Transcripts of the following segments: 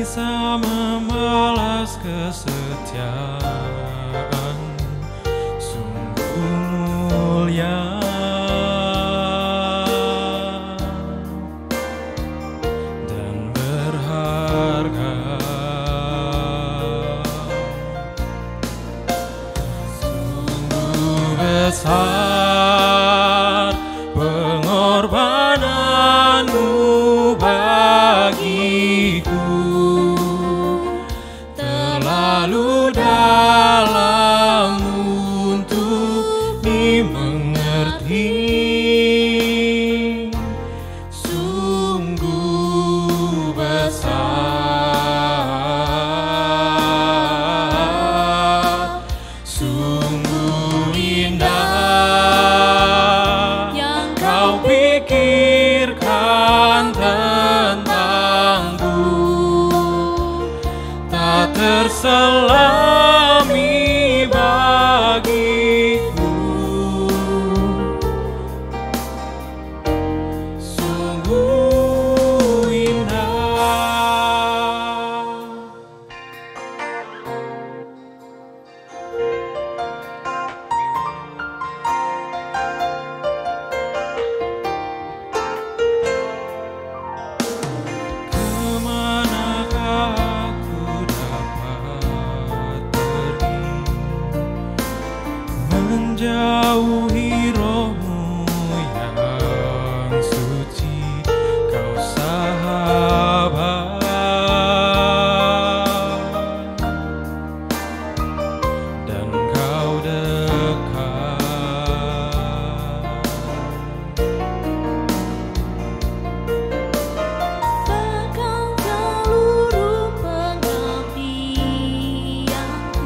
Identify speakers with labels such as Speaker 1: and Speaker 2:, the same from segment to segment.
Speaker 1: bisa membalas kesetiaan, sungguh mulia dan berharga. Sungguh besar pengorbananmu bagiku, terlalu dalam untuk dimengerti. Sungguh besar, sungguh indah yang kau pikirkan tentangku, tak terselami bagiku. Sungguh indah. Kemanakah aku dapat pergi, menjauhi rohmu yang suci, kau sahabat dan kau dekat.
Speaker 2: Bahkan seluruh pengabdianku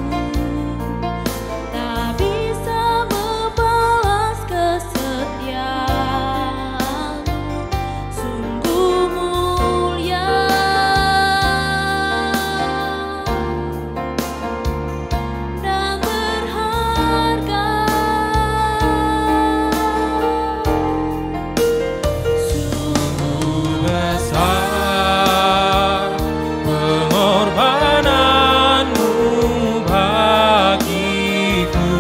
Speaker 2: tak bisa membalas kesetiaanmu, sungguh mulia dan berharga.
Speaker 1: Sungguh besar pengorbananmu bagiku,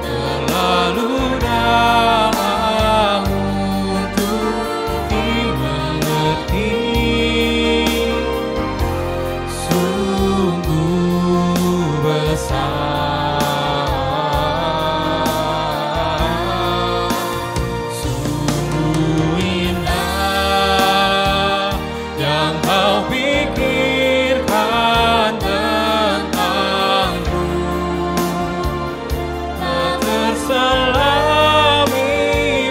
Speaker 1: terlalu dalam untuk dimengerti. Sungguh besar, sungguh indah yang kau pikirkan tentangku, tak terselami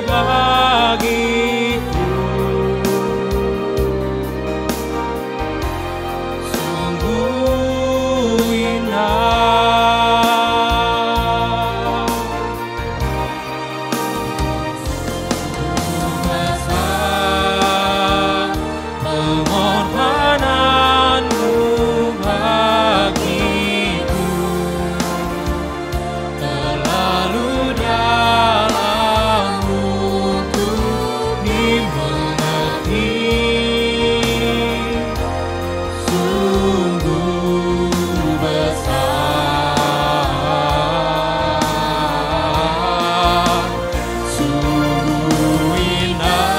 Speaker 1: bagiku. Sungguh indah. Besar pengorbananmu bagiku, terlalu dalam untuk dimengerti. Sungguh besar, sungguh indah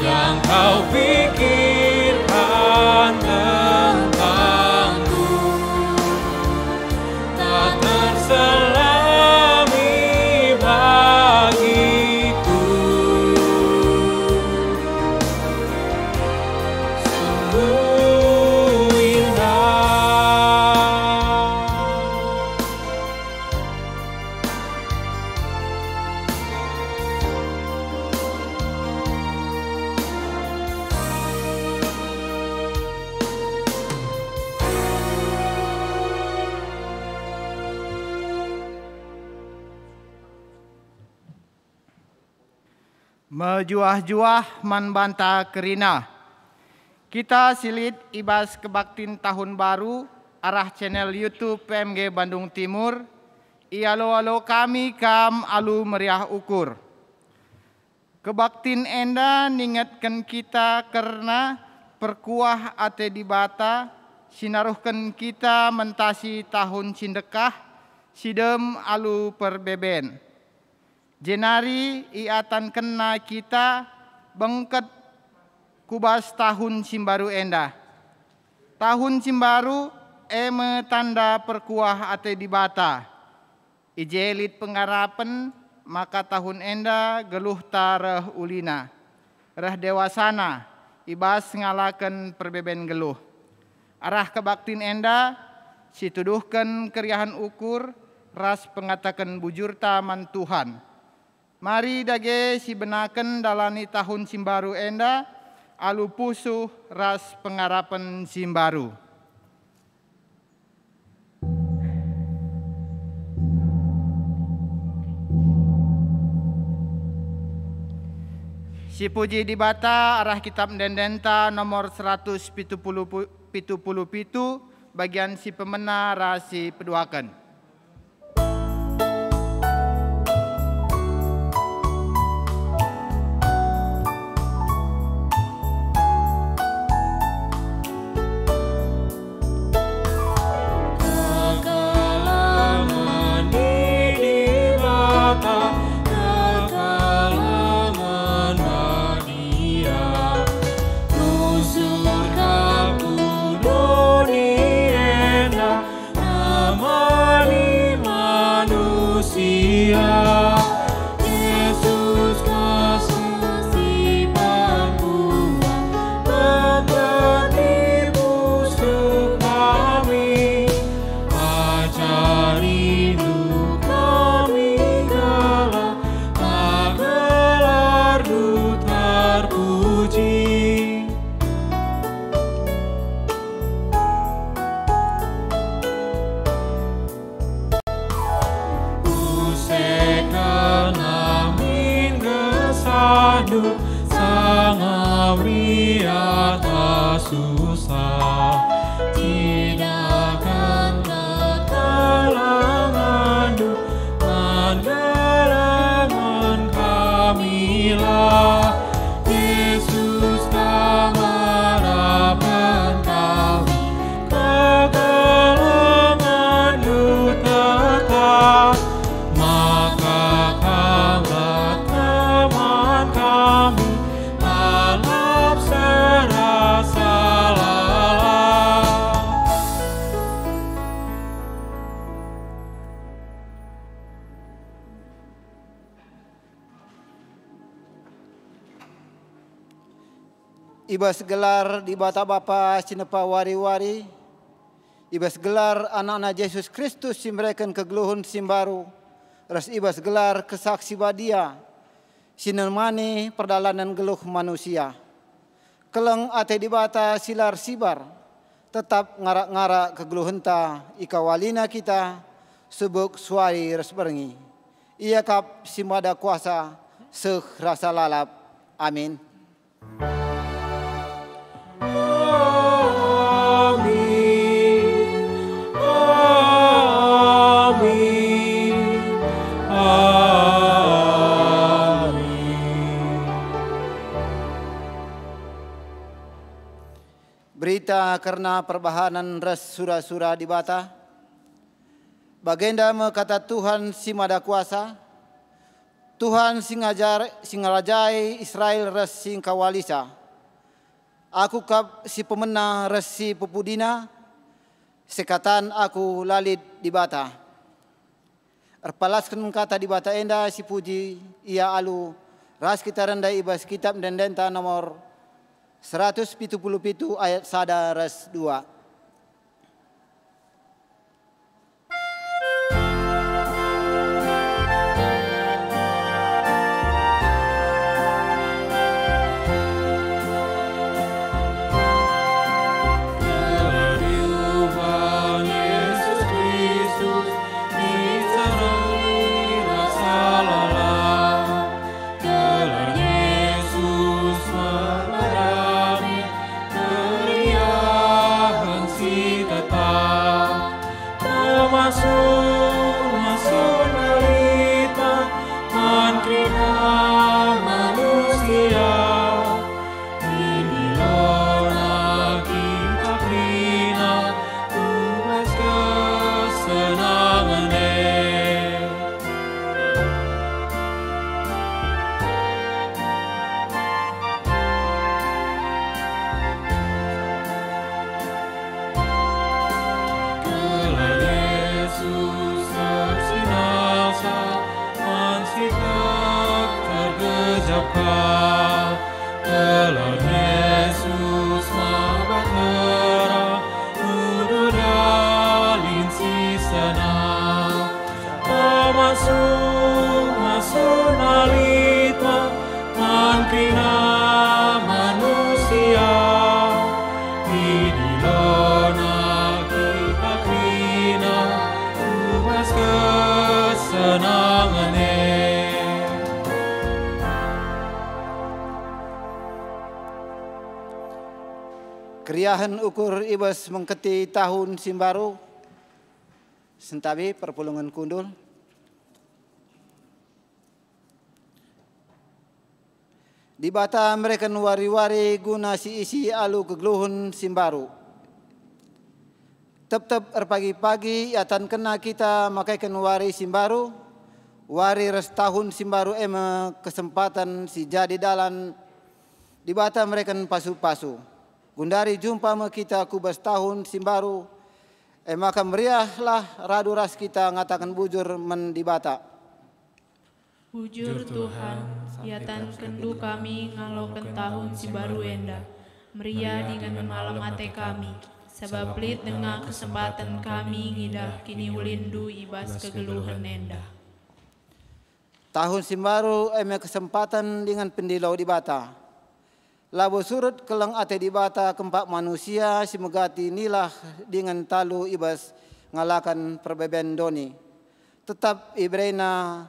Speaker 1: yang kau pikirkan tentangku, tak terselami bagiku. Sungguh indah.
Speaker 3: Mejuah-juah man banta kerina. Kita silit ibas kebaktin tahun baru arah channel YouTube PMG Bandung Timur. Ialo-alo kami kam alu meriah ukur. Kebaktin enda ningatkan kita karena perkuah ate dibata, sinaruhkan kita mentasi tahun sindekah, sidem alu perbeben. Jenari iatan kena kita bengket kubas tahun simbaru enda. Tahun simbaru eme tanda perkuah ate dibata. Ijelit pengarapen maka tahun enda geluh tareh ulina. Reh dewasana ibas ngalaken perbeben geluh. Arah kebaktin enda situduhkan keriahan ukur ras pengatakan bujurta man Tuhan. Mari dage si benaken dalani tahun simbaru enda alu pusuh ras pengarapan simbaru. Si puji dibata arah kitab Dendenta nomor 177 bagian si pemena rasi peduakan.
Speaker 4: Ibas gelar di bata Bapa sinepa wari-wari. Ibas gelar anak-anak Yesus Kristus simreken kegeluhun simbaru. Ras ibas gelar kesaksi badia. Sinemani perdalanan geluh manusia. Keleng ate di bata silar sibar. Tetap ngarak-ngarak kegeluhenta ikawalina kita. Subuk suari ras berengi. Ia kap simada kuasa seh rasa lalap. Amin. Berita karena perbahanan res sura-sura di bata. Bagenda kata Tuhan si mada kuasa. Tuhan singarajai Israel res sing kawalisa. Aku kap si pemena res si pepudina. Sekatan aku lalit di bata. Erpalaskan kata di bata enda si puji ia alu. Ras kita rendai ibas kitab Dendenta nomor 177 ayat 1 ras 2.
Speaker 1: Yesus di lona kita krina ubas kesenangane.
Speaker 4: Keriahan ukur ibas mengketi tahun simbaru sentabi perpulungan kundul. Di bata mereka wari-wari guna si isi alu kegluhun simbaru. Tep-tep pagi-pagi yatan kena kita makaikan wari simbaru. Wari res tahun simbaru ema kesempatan si jadi dalan di bata mereka pasu-pasu. Gundari jumpa me kita kubas tahun simbaru, maka meriahlah radu ras kita ngatakan bujur mendibata.
Speaker 2: Bujur Tuhan, yatan kendu kami ngaloken tahun simbaru enda, meriah dengan malam ate kami, sebab lit dengan kesempatan kami ngidah kini ulindu ibas kegeluhan enda.
Speaker 4: Tahun simbaru kesempatan dengan pendilau di bata. Labo surut kelang ate di bata kempak manusia si megati nilah dengan talu ibas ngalakan perbeben doni. Tetap ibrena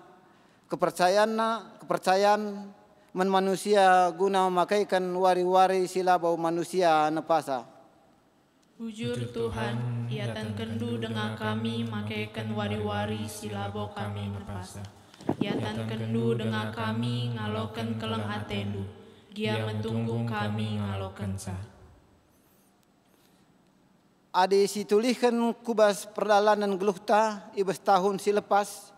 Speaker 4: kepercayaan men manusia guna memakaikan wari-wari silabau manusia nepasa.
Speaker 2: Bujur Tuhan, yatan kendu dengan kami makaikan wari-wari silabau kami nepasa. Yatan kendu dengan kami ngaloken kelang atendu. Gia mentunggu kami ngaloken sa.
Speaker 4: Adi situlihkan kubas perjalanan geluhta ibas tahun silepas.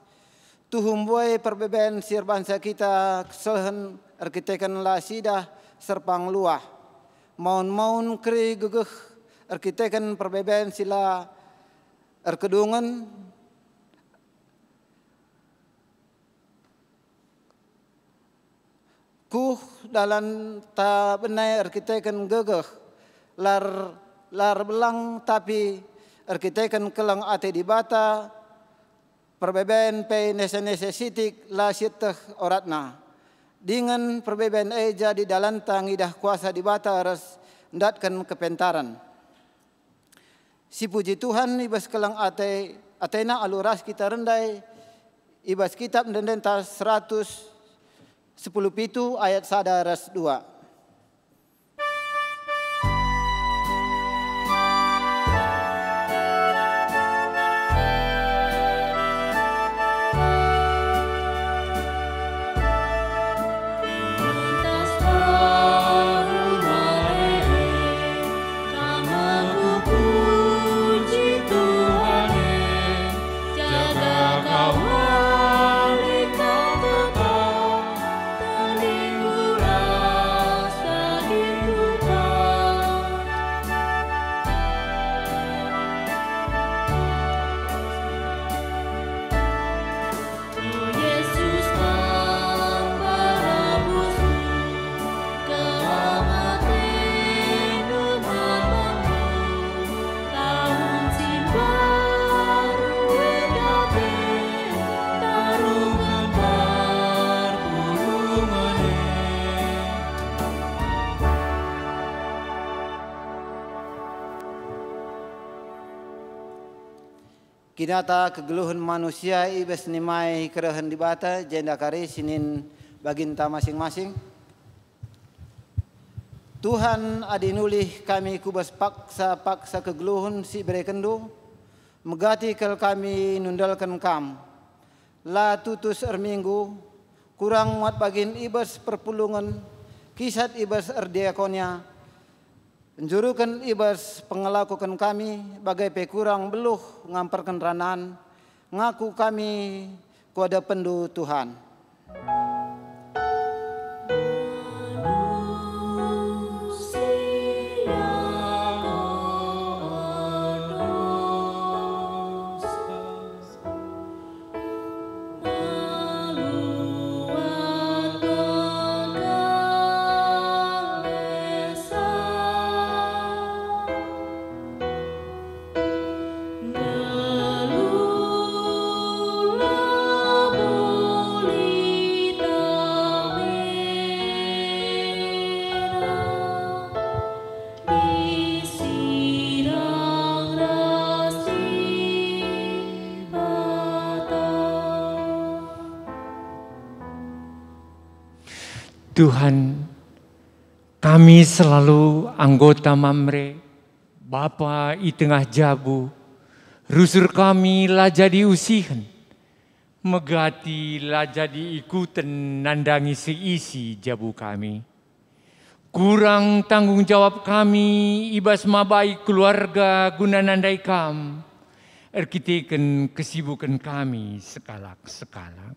Speaker 4: Tuhumboy perbeben sir bangsa kita kesehen arkitekan lasidah serpang luah. Maun-maun kri gegeh arkitekan perbeben sila erkedungan. Kuh dalam ta benai arkitekan gegeh lar belang tapi arkitekan kelang ate di bata perbeben pe nese sitik la siteh oratna dengan perbeben eja di dalam tangidah kuasa di bata ras ndatkan kepentaran. Si puji Tuhan ibas kelang atena aluras kita rendai ibas kitab mendenta 10 pitu ayat 1 2. Kinata kegeluhan manusia ibes nimai kerehan di bata jenda kari sinin baginta masing-masing. Tuhan adinulih kami kubas paksa kegeluhan si berekendu megati kel kami nundalkan kam. La tutus erminggu kurang muat bagin ibes perpulungan kisat ibes erdiakonia. Penjurukan ibas pengelakukan kami bagai pekurang beluh ngamperkan ranan ngaku kami kuada pendu Tuhan.
Speaker 2: Boleh
Speaker 5: Tuhan, kami selalu anggota Mamre, Bapa i tengah jabu, rusur kami lah jadi usihan, megati lah jadi ikutan nandangi seisi jabu kami. Kurang tanggung jawab kami, ibas mabai keluarga guna nandai kam, erkiteken kesibukan kami sekalak-sekalak.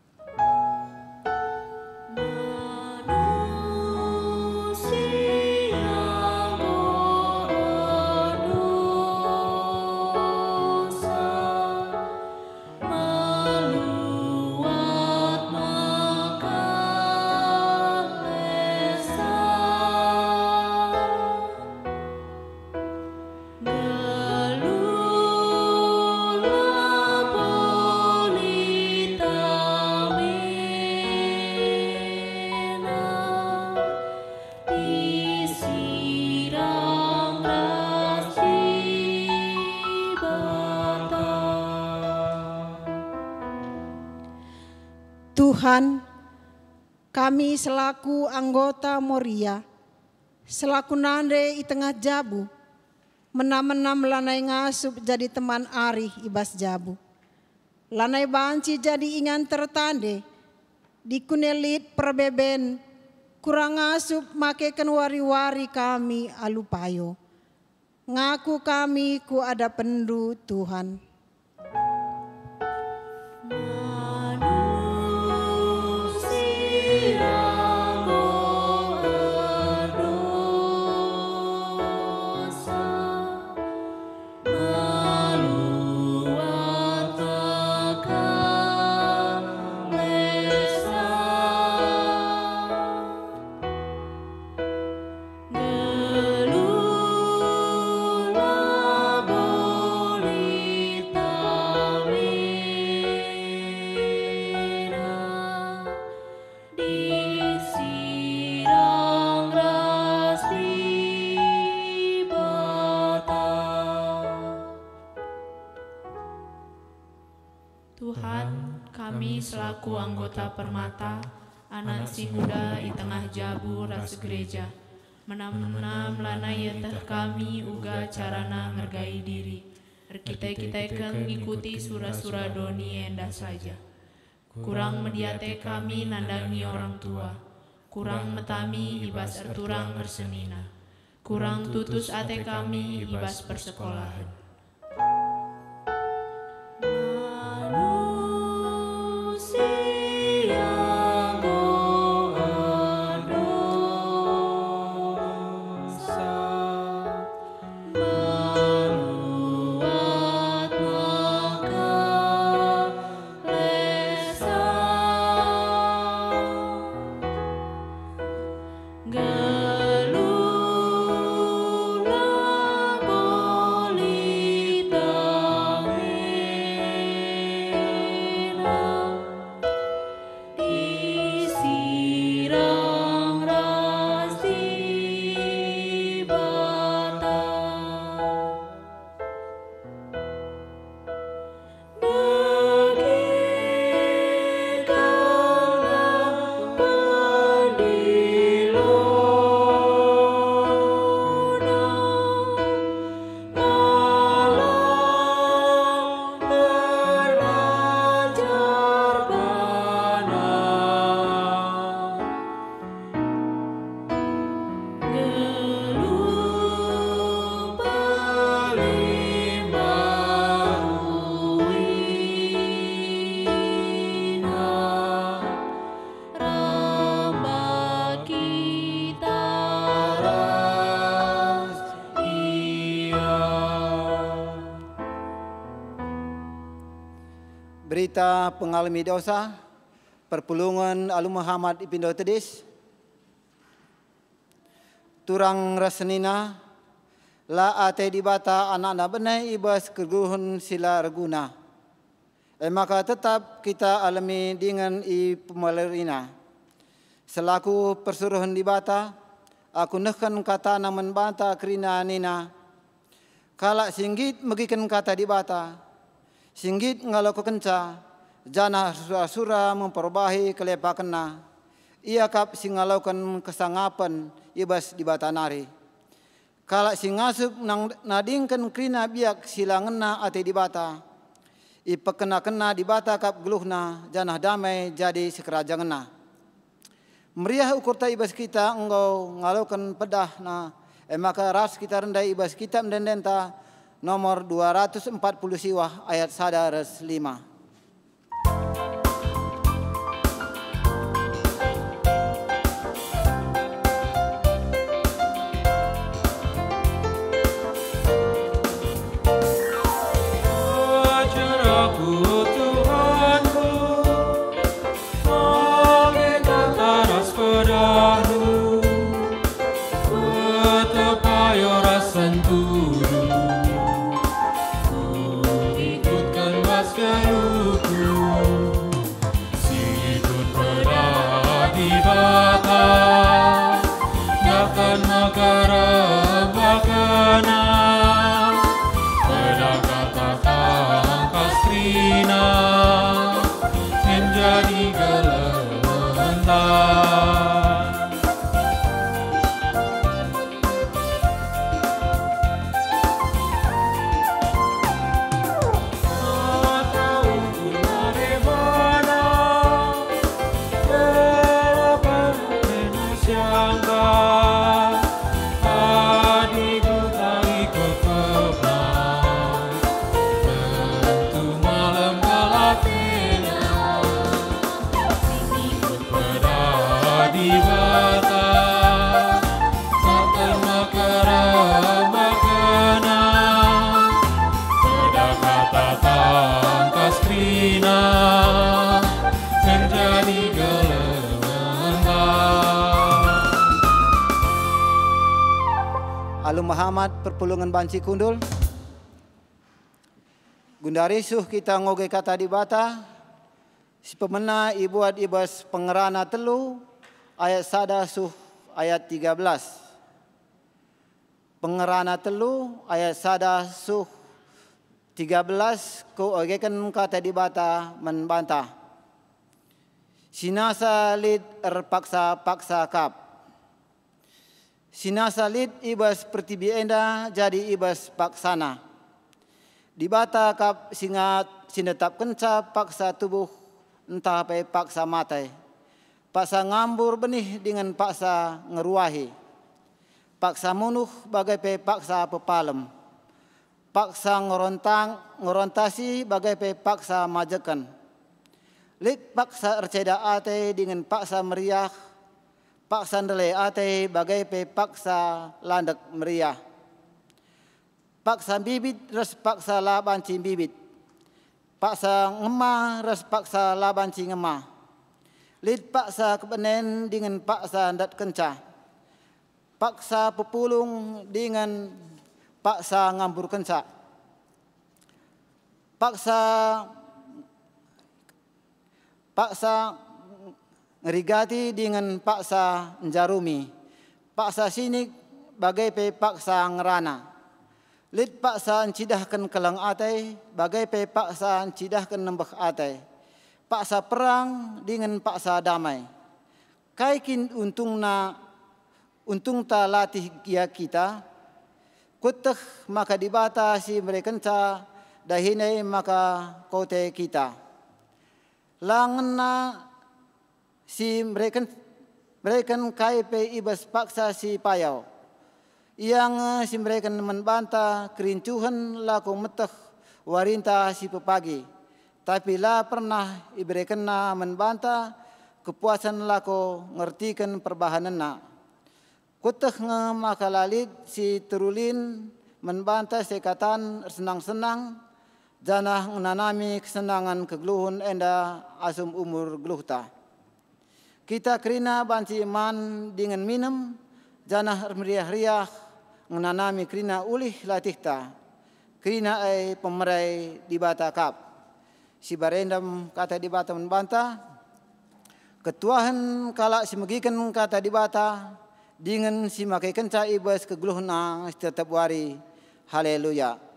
Speaker 6: Tuhan, kami selaku anggota Moria, selaku nande i tengah jabu, menam-menam lanai ngasup jadi teman Ari ibas jabu. Lanai banci jadi ingan tertande, dikunelit perbeben, kurang ngasup makeken wari-wari kami alupayo. Ngaku kami ku ada pendu Tuhan.
Speaker 2: Selaku anggota Permata, anak si muda di tengah jabu ras gereja, menam-menam lana yeteh kami uga carana ngergai diri, erkitai-kitaikan ngikuti sura-sura doni endah saja. Kurang mediate kami nandangi orang tua, kurang metami ibas erturang bersenina, kurang tutus ate kami ibas persekolahan.
Speaker 4: Berita pengalami dosa, perpulungan Alu Muhammad Ipindo Tedis, turang rasenina, la ate dibata anak-anak benai ibas keguhun sila reguna. Maka tetap kita alami dengan i pemelerina. Selaku persuruhan dibata, aku nehkan kata naman bata kerina nina. Kalak singgit megikan kata dibata. Singgit ngalau kekenca, jana sura-sura memperbahi kelepakanna. Ia kap singalaukan kesangapan ibas di bata nari. Kalak singasup nadingkan krina biak silangena ate di bata. Ipekena-kena di bata kap geluhna janah damai jadi sekerajangena. Meriah ukur ta ibas kita engkau ngalaukan pedah na maka ras kita rendah ibas kita mendendenta nomor 240 siwah ayat 1 5. Alum Muhammad perpulungan banci kundul. Gundarisuh kita ngoge kata di bata. Si pemena ibuat ibas pengerana telu ayat 1 ayat 13. Pengerana telu ayat 1 13 ko ogekan kata di bata membantah. Sinasa lid paksa kap. Sinasa lid ibas pertibi enda jadi ibas paksana. Di bata kap singat sinetap kenca paksa tubuh entah apa paksa matai. Paksa ngambur benih dengan paksa ngeruahi. Paksa munuh bagai paksa pepalem. Paksa ngorontasi bagai paksa majekan. Lid paksa erceda ate dengan paksa meriah. Paksa ndele ate bagai paksa landak meriah. Paksa bibit res paksa labanci bibit. Paksa ngemah res paksa labanci ngemah. Lid paksa kebenen dengan paksa ndat kenca. Paksa pepulung dengan paksa ngambur kenca. Paksa ngerigati dengan paksa njarumi. Paksa sinik bagai paksa ngerana. Lid paksa encidahkan kelang atai bagai paksa encidahkan nembah atai. Paksa perang dengan paksa damai. Kaikin untung ta latih kia kita. Kuteh maka dibatasi mereka dahine maka kote kita. Langena si mereka kaipe ibas paksa si payau. Yang si mereka membantah kerincuhan laku meteh warinta si pepagi. Tapi lah pernah ibrekena membantah kepuasan laku ngertikan perbahanana. Kuteh maka lalit si terulin membantah sekatan senang-senang. Janah menanami kesenangan kegeluhun enda asum umur geluhta. Kita kerina banci iman dengan minum, janah meriah-riah menanami kerina ulih latihta. Kerina pemerai di bata kap. Si barendam kata di bata membantah. Ketuahan kalak si megikan kata di bata. Dengan si makai kenca ibas kegeluhna setiap hari. Haleluya.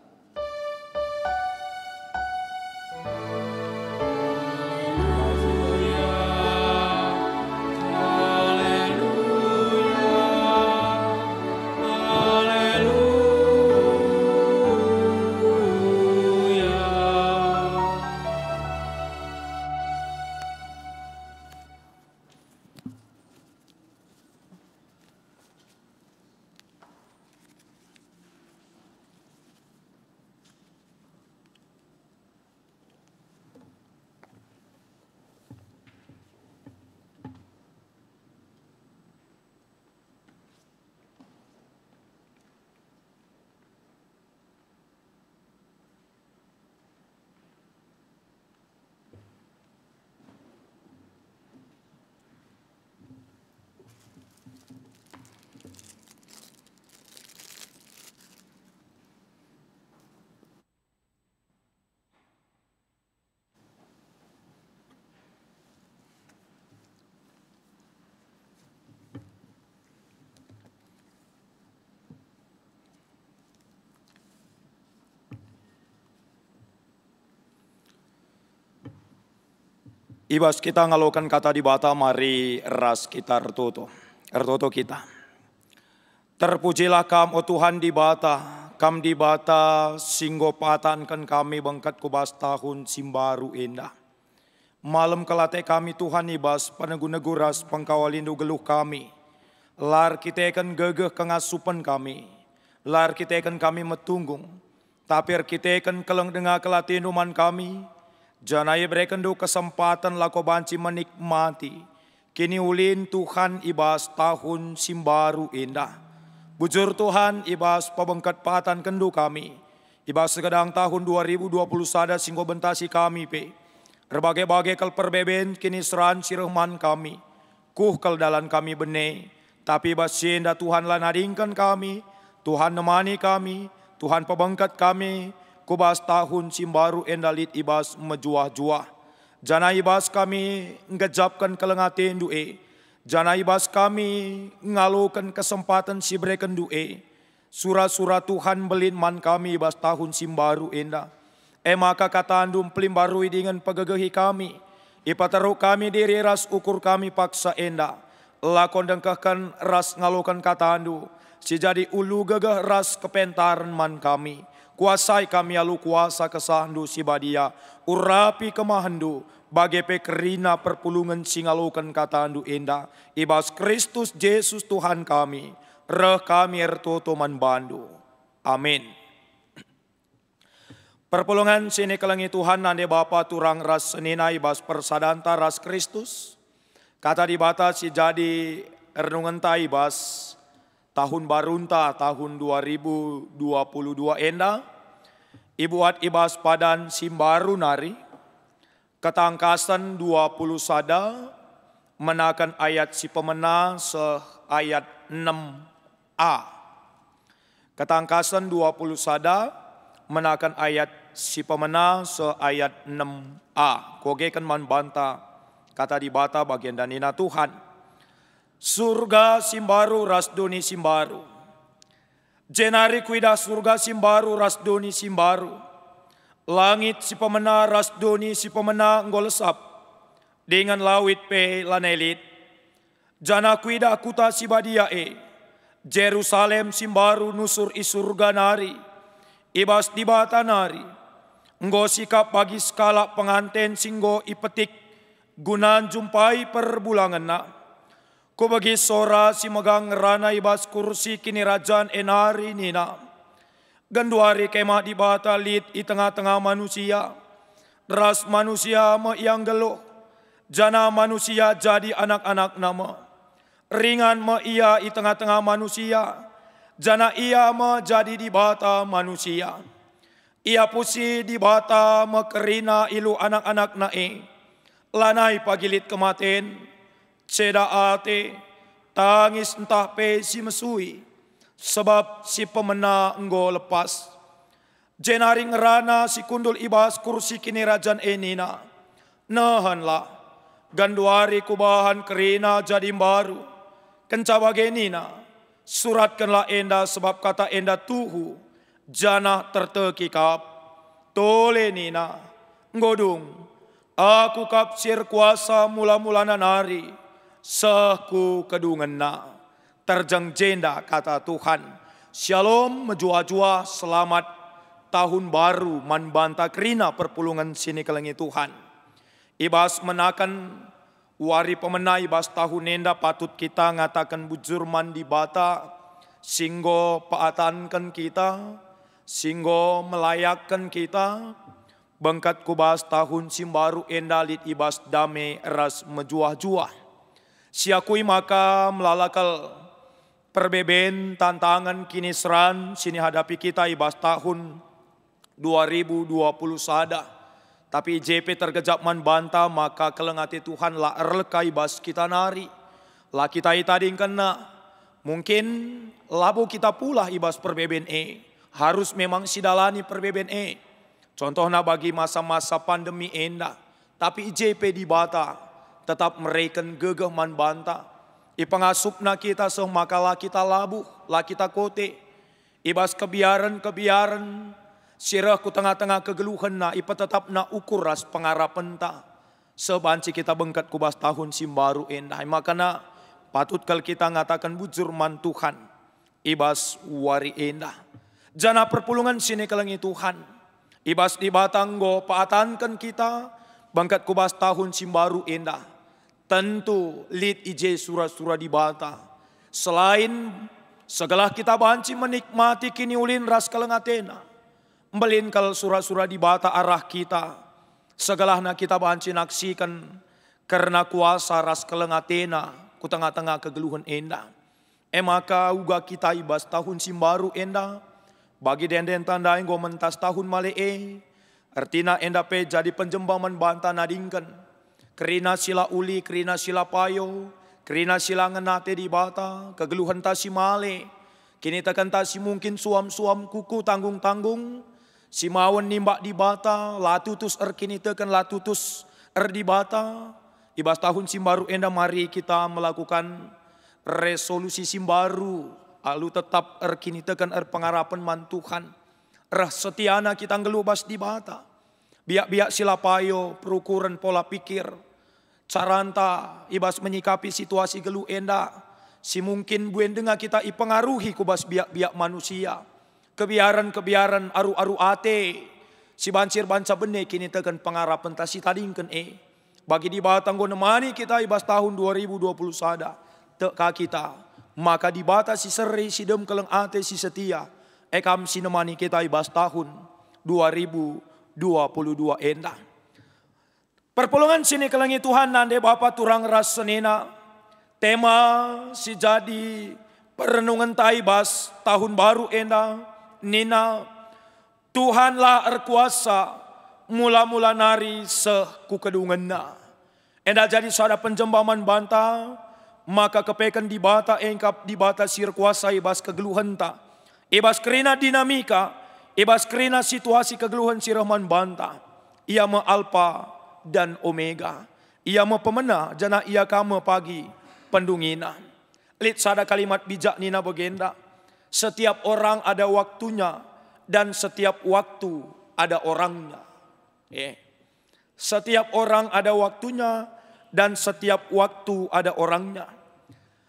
Speaker 7: Ibas kita ngalokan kata di bata, mari ras kita ertoto kita. Terpujilah kam, o Tuhan di bata, kam di bata singgo patankan kami bangkat kubas tahun simbaru indah. Malam kelate kami Tuhan ibas paneguneguras pangkawalindu geluh kami. Lar kita akan gegeh kengasupan kami. Lar kita akan kami metunggung. Tapir kita akan keleng dengar kelatinuman kami. Janai berikan do kesempatan lako banci menikmati. Kini ulin Tuhan ibas tahun simbaru indah. Bujur Tuhan ibas pabengkat patan kendu kami. Ibas segedang tahun 2020 sada singgo bentasi kami pe. Berbagai-bagai kal perbeben kini seran sirahman kami. Kuh kal dalan kami bene. Tapi ibas sienda Tuhan lah nadingkan kami. Tuhan nemani kami. Tuhan pabengkat kami. Kubas tahun simbaru endalit ibas mejuah-juah. Jana ibas kami ngejapkan kelengatin du'e. Jana ibas kami ngalukan kesempatan si breken du'e. Surah-surah Tuhan belin man kami ibas tahun simbaru enda. Maka kata andum pelimbarui dengan pegegehi kami. Ipateruk kami diri ras ukur kami paksa enda. Lakon dengkahkan ras ngalukan kata andu. Si jadi ulu gegeh ras kepentaran man kami. Kuasai kami alu kuasa kesahandu si badia. Urapi kemahandu. Bagai pekerina perpulungan singalukan kata andu enda. Ibas Kristus Yesus Tuhan kami. Reh kami ertoto man bandu. Amin. Perpulungan sini kelengi Tuhan nande Bapa turang ras senina ibas persadanta ras Kristus. Kata di bata si jadi renungan ta ibas. Tahun barunta tahun 2022 enda. Ibuat ibas padan simbaru nari. Ketangkasan 20 sada. Menakan ayat si pemena se ayat 6a. Ketangkasan 20 sada. Menakan ayat si pemena se ayat 6a. Kogekan man banta. Kata di bata bagian danina Tuhan. Surga simbaru rasdoni simbaru. Jenari kuida surga simbaru rasdoni simbaru. Langit si pemena rasdoni si pemena ngolesap. Dengan lawit pe lanelit. Jana kuida kuta si badia e. Jerusalem simbaru nusur isurga nari. Ibas di bata nari. Nggo sikap bagi skala penganten singgo ipetik. Gunan jumpai perbulangan na. Ko bagi sora si megang rana ibas kursi kini rajaan enari nina. Ganduari kemah di bata lit i tengah-tengah manusia. Ras manusia me yang geluh. Jana manusia jadi anak-anak nama. Ringan me ia i tengah-tengah manusia. Jana ia me jadi di bata manusia. Ia pusi di bata me kerina ilu anak-anak nae. Lanai pagilit kematen. Ceda ate, tangis entah pe si mesui, sebab si pemena enggo lepas. Jenari ngerana si kundul ibas kursi kini rajan enina. Nahanlah, ganduari kubahan kerina jadi baru. Kenca bagenina, suratkanlah enda sebab kata enda tuhu. Jana tertekikap, tole nina, ngodung. Aku kapsir kuasa mula-mulana nari. Seku kedungan na. Terjeng jenda kata Tuhan. Shalom menjua-jua selamat tahun baru man banta kerina perpulungan sini kelengi Tuhan. Ibas menakan wari pemena ibas tahun nenda patut kita ngatakan bujur man di bata. Singgo paatankan kita. Singgo melayakkan kita. Bengkat kubas tahun simbaru endalit ibas dame ras menjua-jua. Siakui maka melalakal perbeben tantangan kini seran sini hadapi kita ibas tahun 2020 sada. Tapi JP tergejap man banta maka kelengati Tuhan la erleka ibas kita nari. La kita itading kena. Mungkin labu kita pula ibas perbeben harus memang sidalani perbeben Contohnya bagi masa-masa pandemi enda. Tapi JP di bata. Tetap mereken gegeh man banta. Ipangasupna kita semakalah kita labuh, lah kita kote. Ibas kebiaran, sirah ku tengah-tengah kegeluhan na, ipa tetap na ukur ras pengarapan ta. Sebanci kita bengkat kubas tahun simbaru endah. Makanya patut kalau kita ngatakan bujur man Tuhan. Ibas wari endah. Jana perpulungan sini kelengi Tuhan. Ibas di batanggo paatankan kita. Bengkat kubas tahun simbaru endah. Tentu lid ije surah-surah di bata. Selain segala kita banci menikmati kini ulin ras kelengatena. Mbelinkal surah-surah di bata arah kita. Segalahna kita banci naksikan karena kuasa ras kelengatena ku tengah-tengah kegeluhan endah. Maka uga kita ibas tahun simbaru endah. Bagi denden tanda enggo mentas tahun malee. Artina endah pe jadi penjembaman banta nadingkan. Kerina sila uli, kerina sila payo. Kerina sila ngenate di bata. Kegeluhan tasi male. Kini tekan tasi mungkin suam-suam kuku tanggung-tanggung. Si mawan nimbak di bata, latutus kini tekan latutus di bata. Ibas tahun simbaru endah mari kita melakukan resolusi simbaru. Lalu tetap kini tekan pengarapan man Tuhan. Setiana kita ngelubas di bata. Biak-biak silapayo, perukuran pola pikir. Caranta ibas menyikapi situasi gelu endah. Si mungkin buen dengar kita ipengaruhi kubas biak-biak manusia. Kebiaran-kebiaran aru-aru ate. Si bancir banca bene kini tekan pengarapan tasi tadingkan Bagi di batang go nemani kita ibas tahun 2020 sada. Teka kita. Maka di bata si seri si dem keleng ate si setia. Ekam si nemani kita ibas tahun 2022 endah. Perpulungan sini kelengi Tuhan nande Bapa turang ras senena. Tema si jadi perenungan taibas tahun baru endah. Nina, Tuhanlah erkuasa mula-mula nari seku kedunganna. Endah jadi sada penjembaman banta, maka kepekan di bata engkap di bata sir kuasa ibas kegeluhan ta. Ibas kerina dinamika, ibas kerina situasi kegeluhan sirahman banta. Ia me alfa dan omega. Ia me pemena jana ia kama pagi pendungina. Lit sada kalimat bijak nina begenda. Setiap orang ada waktunya dan setiap waktu ada orangnya. Setiap orang ada waktunya dan setiap waktu ada orangnya.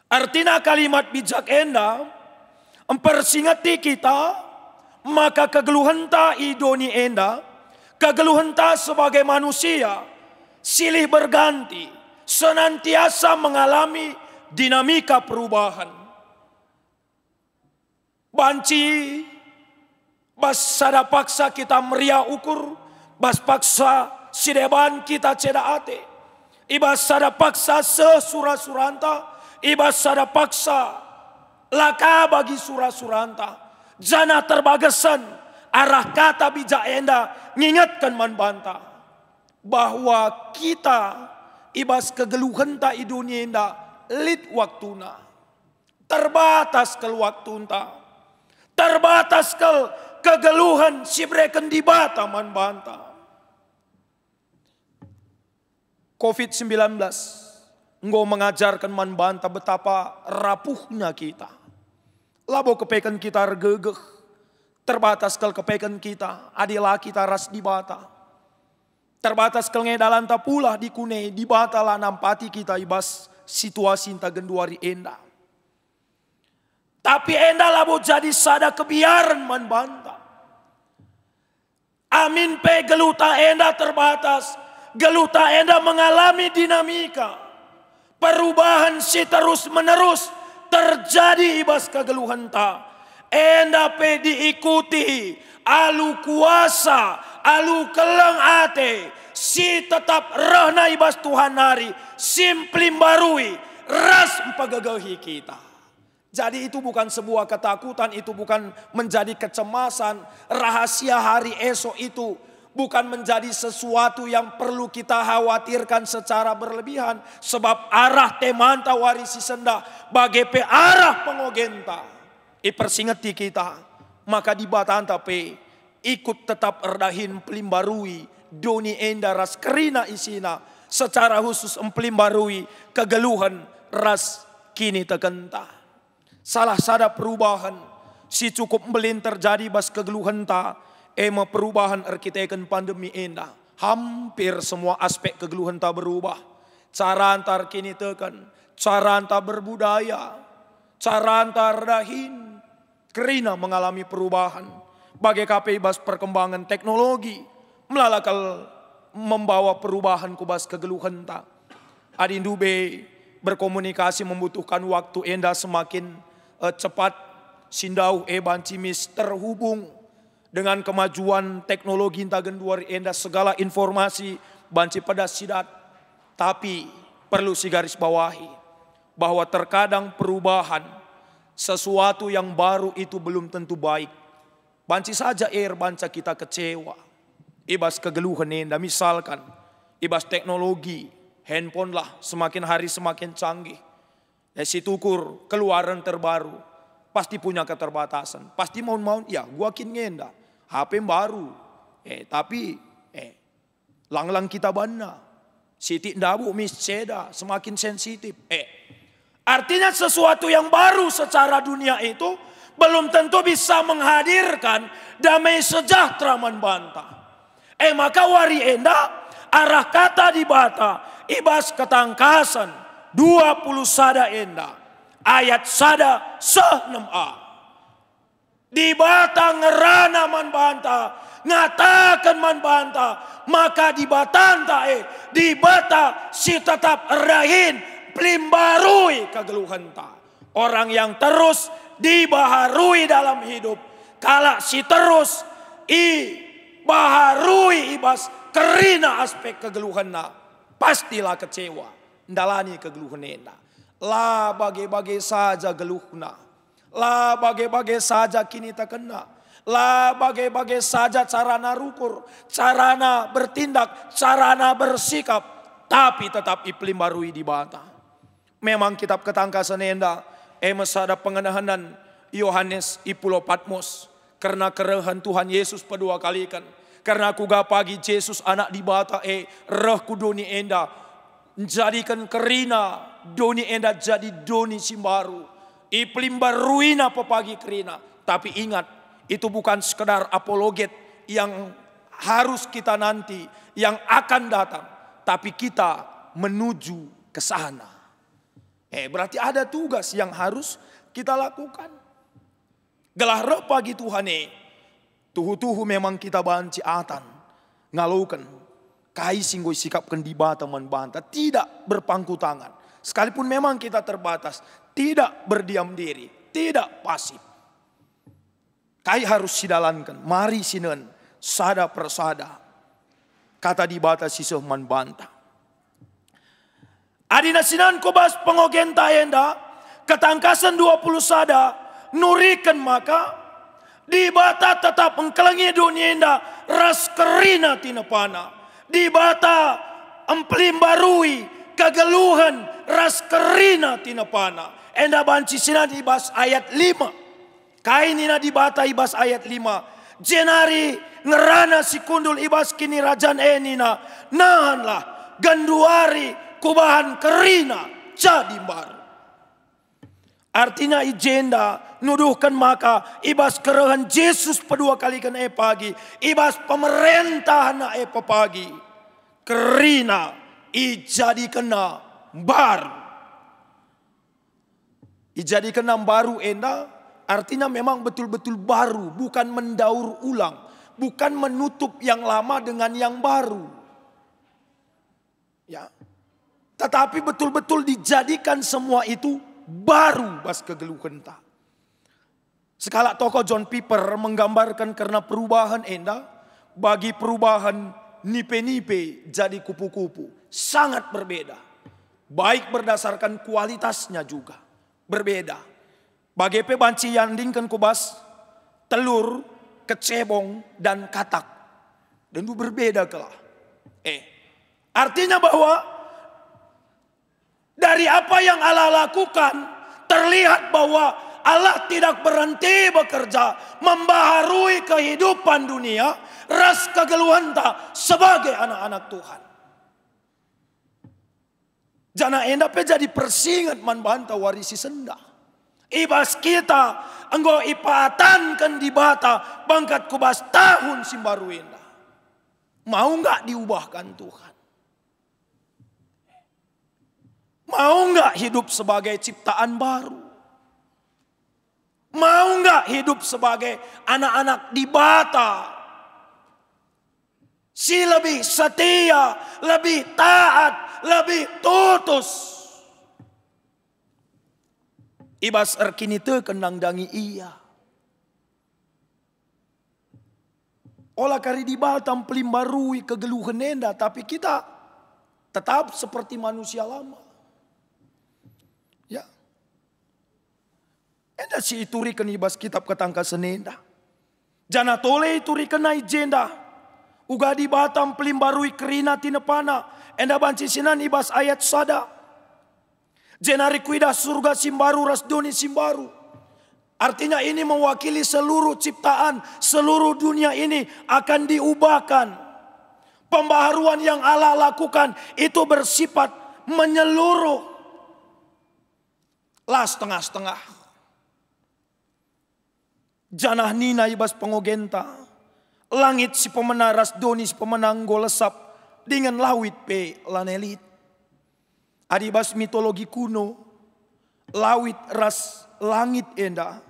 Speaker 7: Artinya kalimat bijak endah mempersingati kita, maka kegeluhan ta idoni endah, kegeluhan ta sebagai manusia silih berganti, senantiasa mengalami dinamika perubahan. Banci, bas sada paksa kita meriah ukur, bas paksa sideban kita ceda ate. Ibas sada paksa sesura-suranta, ibas sada paksa laka bagi surah-suranta. Jana terbagasan arah kata bijak endah ngingatkan man banta. Bahwa kita ibas kegeluhan ta i dunia endah lit waktuna. Terbatas ke waktuna. Terbatas kegeluhan si breken di bata man banta. COVID-19 engkau mengajarkan man banta betapa rapuhnya kita. Labo kepekan kita regegeh. Terbatas kepekan kita adilah kita ras di bata. Terbatas ngedalan ta pula di kune di bata lah nampati kita ibas situasi ta genduari endah. Tapi endah labo jadi sada kebiaran man banta. Amin pe geluta endah terbatas. Geluta endah mengalami dinamika. Perubahan si terus menerus terjadi ibas kegeluhan ta. Endah pe diikuti. Alu kuasa. Alu keleng ate. Si tetap rehna ibas Tuhan hari. Simplim barui. Ras empagagahi kita. Jadi itu bukan sebuah ketakutan, itu bukan menjadi kecemasan. Rahasia hari esok itu bukan menjadi sesuatu yang perlu kita khawatirkan secara berlebihan. Sebab arah temanta warisi senda bagai arah pengogenta. Ipersingeti kita, maka di batanta pe ikut tetap erdahin pelimbarui doni enda ras kerina isina. Secara khusus emplimbarui kegeluhan ras kini tegenta. Salah sada perubahan si cukup belin terjadi bas kegeluhan ta ema perubahan arkiteken pandemi enda hampir semua aspek kegeluhan tak berubah. Cara antar kini tekan, cara antar berbudaya, cara antar dahin, kerina mengalami perubahan. Bagai KPI bas perkembangan teknologi, melalakal membawa perubahan kubas kegeluhan tak. Adindube berkomunikasi membutuhkan waktu enda semakin cepat. Sindau bancimis terhubung dengan kemajuan teknologi tagenduari enda segala informasi banci pada sidat. Tapi perlu si garis bawahi bahwa terkadang perubahan sesuatu yang baru itu belum tentu baik. Banci saja banca kita kecewa. Ibas kegeluhan enda misalkan ibas teknologi handphone lah semakin hari semakin canggih. Si tukur keluaran terbaru pasti punya keterbatasan. Pasti mau ya gua kin ngenda HP baru. Tapi lang-lang kita bana. Siti ndabu mis seda semakin sensitif. Artinya sesuatu yang baru secara dunia itu belum tentu bisa menghadirkan damai sejahtera manbanta. Maka wari enda arah kata di bata ibas ketangkasan 20 sada enda. Ayat sada 6a. Di bata ngerana man banta, ngatakan man banta, maka di batanta di bata si tetap rahin pelimbarui kegeluhan ta. Orang yang terus dibaharui dalam hidup, kala si terus baharui ibas kerina aspek kegeluhan na, pastilah kecewa, ndalani kegeluhan enda. Lah bagai-bagai saja geluhna. Lah bagai-bagai saja kini tak kena. Lah bagai-bagai saja carana rukur. Carana bertindak. Carana bersikap. Tapi tetap ipelimbarui di bata. Memang kitab ketangkasan enda. Mesada pengenahanan Yohanes Pulau Patmos. Karena kerehan Tuhan Yesus kedua kali kan. Karena kuga pagi Yesus anak di bata reh kudoni enda. Jadikan kerina doni enda jadi doni simbaru. Ipelimbaruina pepagi kerina. Tapi ingat itu bukan sekedar apologet yang harus kita nanti. Yang akan datang. Tapi kita menuju ke sana. Berarti ada tugas yang harus kita lakukan. Gelah pagi Tuhan tuhu-tuhu memang kita banci atan. Ngalukan. Kai singgoi sikapkan di bata manbanta. Tidak berpangku tangan. Sekalipun memang kita terbatas. Tidak berdiam diri. Tidak pasif. Kai harus sidalankan. Mari sinen. Sada persada. Kata di bata sisuh manbanta. Adina sinan kobas pengogenta enda. Ketangkasan 20 sada. Nurikan maka. Di bata tetap mengkelengi dunia enda. Ras kerina tinapana. Di bata empelimbarui kegeluhan ras kerina tinapana. Enda banci sina di bas ayat 5. Kainina di bata ibas ayat 5. Jenari ngerana si kundul ibas kini rajan enina. Nahanlah ganduari kubahan kerina jadi baru. Artinya ijenda nuduhkan maka ibas kerehan Yesus kedua kali kan pagi. Ibas pemerintahan pagi. Kerina ijadi kena baru. Ijadi kena baru enda artinya memang betul-betul baru. Bukan mendaur ulang. Bukan menutup yang lama dengan yang baru. Ya. Tetapi betul-betul dijadikan semua itu baru bas kegeluhan ta. Sekala tokoh John Piper menggambarkan karena perubahan enda. Bagi perubahan nipe-nipe jadi kupu-kupu. Sangat berbeda. Baik berdasarkan kualitasnya juga. Berbeda. Bagi banci yandingkan kubas. Telur, kecebong, dan katak. Dan itu berbeda kelah. Artinya bahwa dari apa yang Allah lakukan, terlihat bahwa Allah tidak berhenti bekerja, membaharui kehidupan dunia, ras kegeluhan tak sebagai anak-anak Tuhan. Jana endap jadi persingat manbanta warisi senda. Ibas kita enggo ipatankan di bata bangkat kubas tahun simbaru enda. Mau nggak diubahkan Tuhan? Mau nggak hidup sebagai ciptaan baru? Mau nggak hidup sebagai anak-anak di bata? Si lebih setia, lebih taat, lebih tutus. Ibas erkini te kenang dangi iya. Olah kari di batam pelimbarui kegeluhan enda, tapi kita tetap seperti manusia lama. Ya. Enda si iturikan ibas kitab ketangka senenda. Jana tole iturikan na ijenda. Uga di batam pelimbarui kerina tinepana. Enda banci sinan ibas ayat sada. Jenari kuida surga simbaru rasdoni simbaru. Artinya ini mewakili seluruh ciptaan. Seluruh dunia ini akan diubahkan. Pembaharuan yang Allah lakukan itu bersifat menyeluruh. Lah setengah-setengah. Janah nina ibas pengogenta. Langit si pemenang rasdoni si pemenang golesap dengan lawit pe lanelit. Adibas mitologi kuno, lawit ras langit enda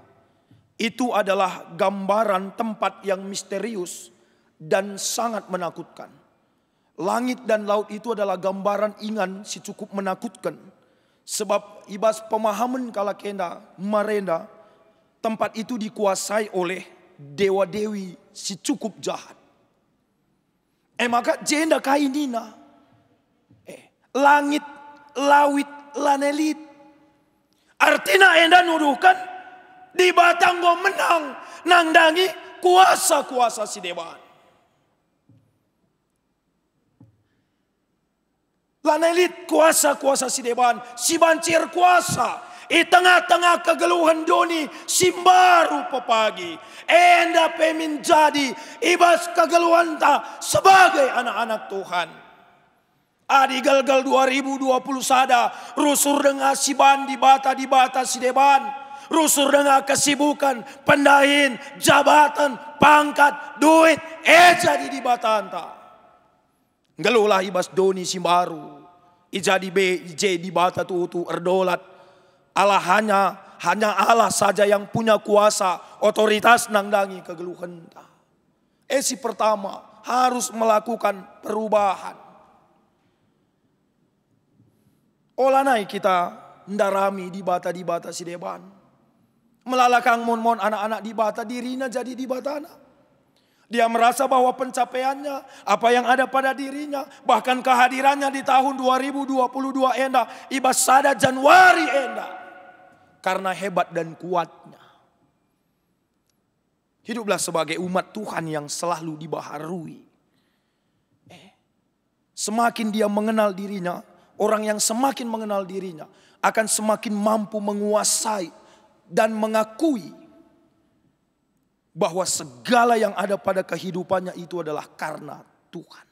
Speaker 7: itu adalah gambaran tempat yang misterius dan sangat menakutkan. Langit dan laut itu adalah gambaran ingan si cukup menakutkan. Sebab ibas pemahaman kala kenda marenda tempat itu dikuasai oleh dewa-dewi si cukup jahat. Maka jenda kainina. Langit, lawit, lanelit. Artinya enda nuduhkan di batanggo menang nangdangi kuasa-kuasa si dewa. Lanelit kuasa-kuasa si dewa, si bancir kuasa. Di tengah-tengah kegeluhan doni simbaru pepagi. Enda pemin jadi ibas kegeluhan ta sebagai anak-anak Tuhan. Adi galgal 2020 sada rusur dengan siban di bata si deban. Rusur dengan kesibukan, pendahin, jabatan, pangkat, duit. Jadi di bata anta. Gelulah ibas doni simbaru. Ijadi be ije di bata tu erdolat. Allah hanya Allah saja yang punya kuasa, otoritas nangdangi kegeluhan. Si pertama harus melakukan perubahan. Olanai kita ndarami di bata si deban. Melalakang mon anak-anak di bata dirinya jadi di batana. Dia merasa bahwa pencapaiannya, apa yang ada pada dirinya, bahkan kehadirannya di tahun 2022 enda, ibas sada Januari enda. Karena hebat dan kuatnya. Hiduplah sebagai umat Tuhan yang selalu dibaharui. Semakin dia mengenal dirinya, orang yang semakin mengenal dirinya akan semakin mampu menguasai dan mengakui bahwa segala yang ada pada kehidupannya itu adalah karena Tuhan.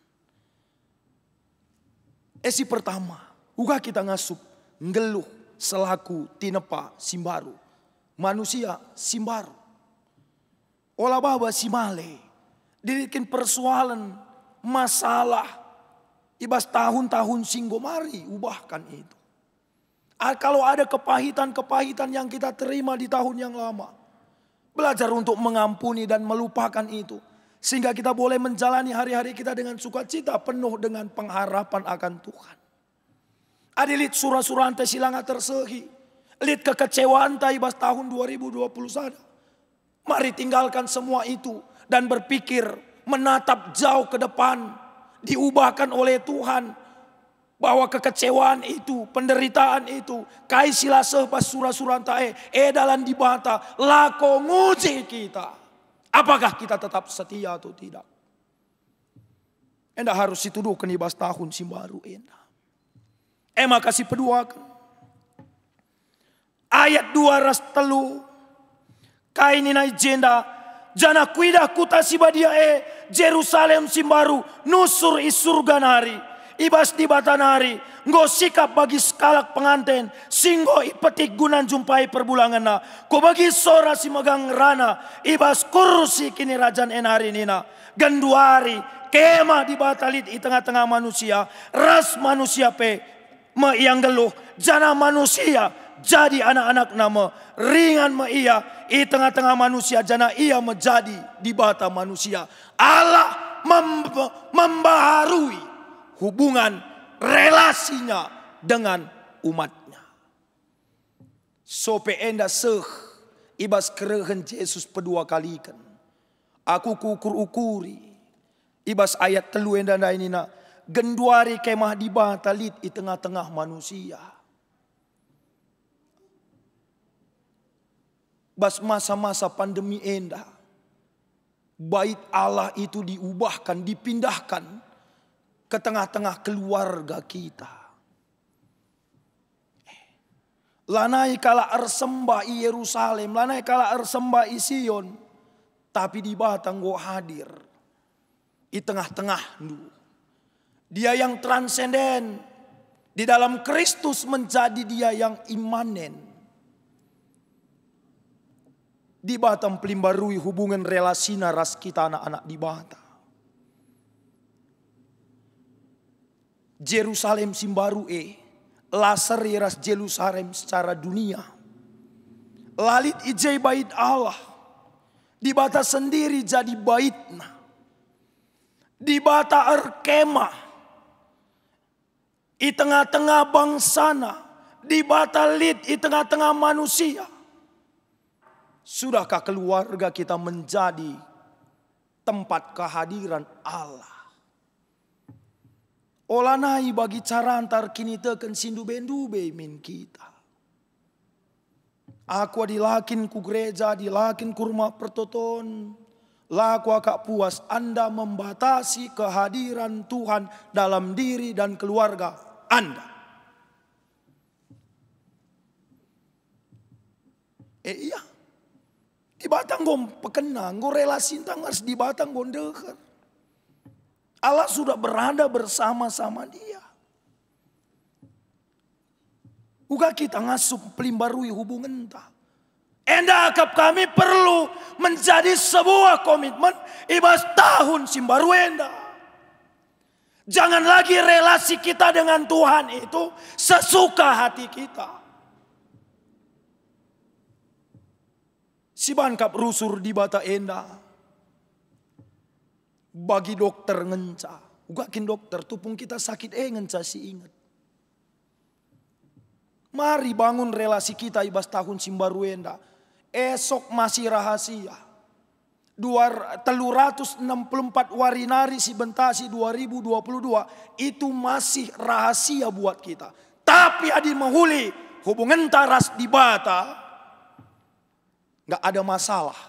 Speaker 7: Si pertama, uga kita ngasup, ngeluh. Selaku tinepa simbaru. Manusia simbaru. Olah baba simale. Dirikin persoalan masalah. Ibas tahun-tahun singgomari ubahkan itu. Kalau ada kepahitan-kepahitan yang kita terima di tahun yang lama. Belajar untuk mengampuni dan melupakan itu. Sehingga kita boleh menjalani hari-hari kita dengan sukacita penuh dengan pengharapan akan Tuhan. Adilit surah-surah ante silanga tersehi. Lit kekecewaan ta ibas tahun 2021. Mari tinggalkan semua itu. Dan berpikir menatap jauh ke depan. Diubahkan oleh Tuhan. Bahwa kekecewaan itu, penderitaan itu. Kai sila sebas surah-surah ante dalam dibata. Lako nguji kita. Apakah kita tetap setia atau tidak? Enda harus dituduhkan ibas tahun simbaru enda. Maka si peduakan. Ayat 2 ras telu. Kainina jenda. Jana kuida kuta sibadia Jerusalem simbaru. Nusur isurga nari. ibas di batanari, nggo sikap bagi skalak penganten, singgo ipetik gunan jumpai perbulangan na, ko bagi sora si megang rana, ibas kursi kini rajan enari nina, ganduari, kemah di batalit di tengah-tengah manusia, ras manusia pe, me yang geluh, jana manusia, jadi anak-anak nama, ringan me ia, di tengah-tengah manusia, jana ia menjadi di bata manusia. Allah membaharui hubungan relasinya dengan umatnya. Sope enda seh ibas kerehen Yesus pedua kalikan. Aku kukur-ukuri ibas ayat telu enda ini na genduari kemah di batalit di tengah-tengah manusia. Bas masa-masa pandemi enda, bait Allah itu diubahkan, dipindahkan ke tengah-tengah keluarga kita. Lanai kala ersembah i Yerusalem, lanai kala ersembah i Sion, tapi di batang go hadir di tengah-tengah nu. Dia yang transenden, di dalam Kristus menjadi dia yang imanen. Di Batam pelimbarui hubungan relasi ras kita anak-anak di Batam. Jerusalem simbaru laser ras Jerusalem secara dunia. Lalit ijai bait Allah. Di Batam sendiri jadi baitna. Di Batam erkemah. Di tengah-tengah bangsana. Di Batam lit di tengah-tengah manusia. Sudahkah keluarga kita menjadi tempat kehadiran Allah? Olanai bagi cara antar kini teken sindu bendube min kita. Aku dilakin ku gereja, dilakin ku rumah pertoton. Laku akak puas Anda membatasi kehadiran Tuhan dalam diri dan keluarga Anda. Iya. Di batang gom pekenang, go relasi tangas di batang gom deker. Allah sudah berada bersama-sama dia. Uga kita ngasup pelimbarui hubungan ta. Enda akap kami perlu menjadi sebuah komitmen ibas tahun simbaru enda. Jangan lagi relasi kita dengan Tuhan itu sesuka hati kita. Si bankap rusur di bata enda. Bagi dokter ngenca. Ugakin dokter tupung kita sakit ngenca si ingat. Mari bangun relasi kita ibas tahun simbaru enda. Esok masih rahasia. 364 warinari si bentasi 2022 itu masih rahasia buat kita. Tapi adi menghuli hubungan taras di bata. Gak ada masalah.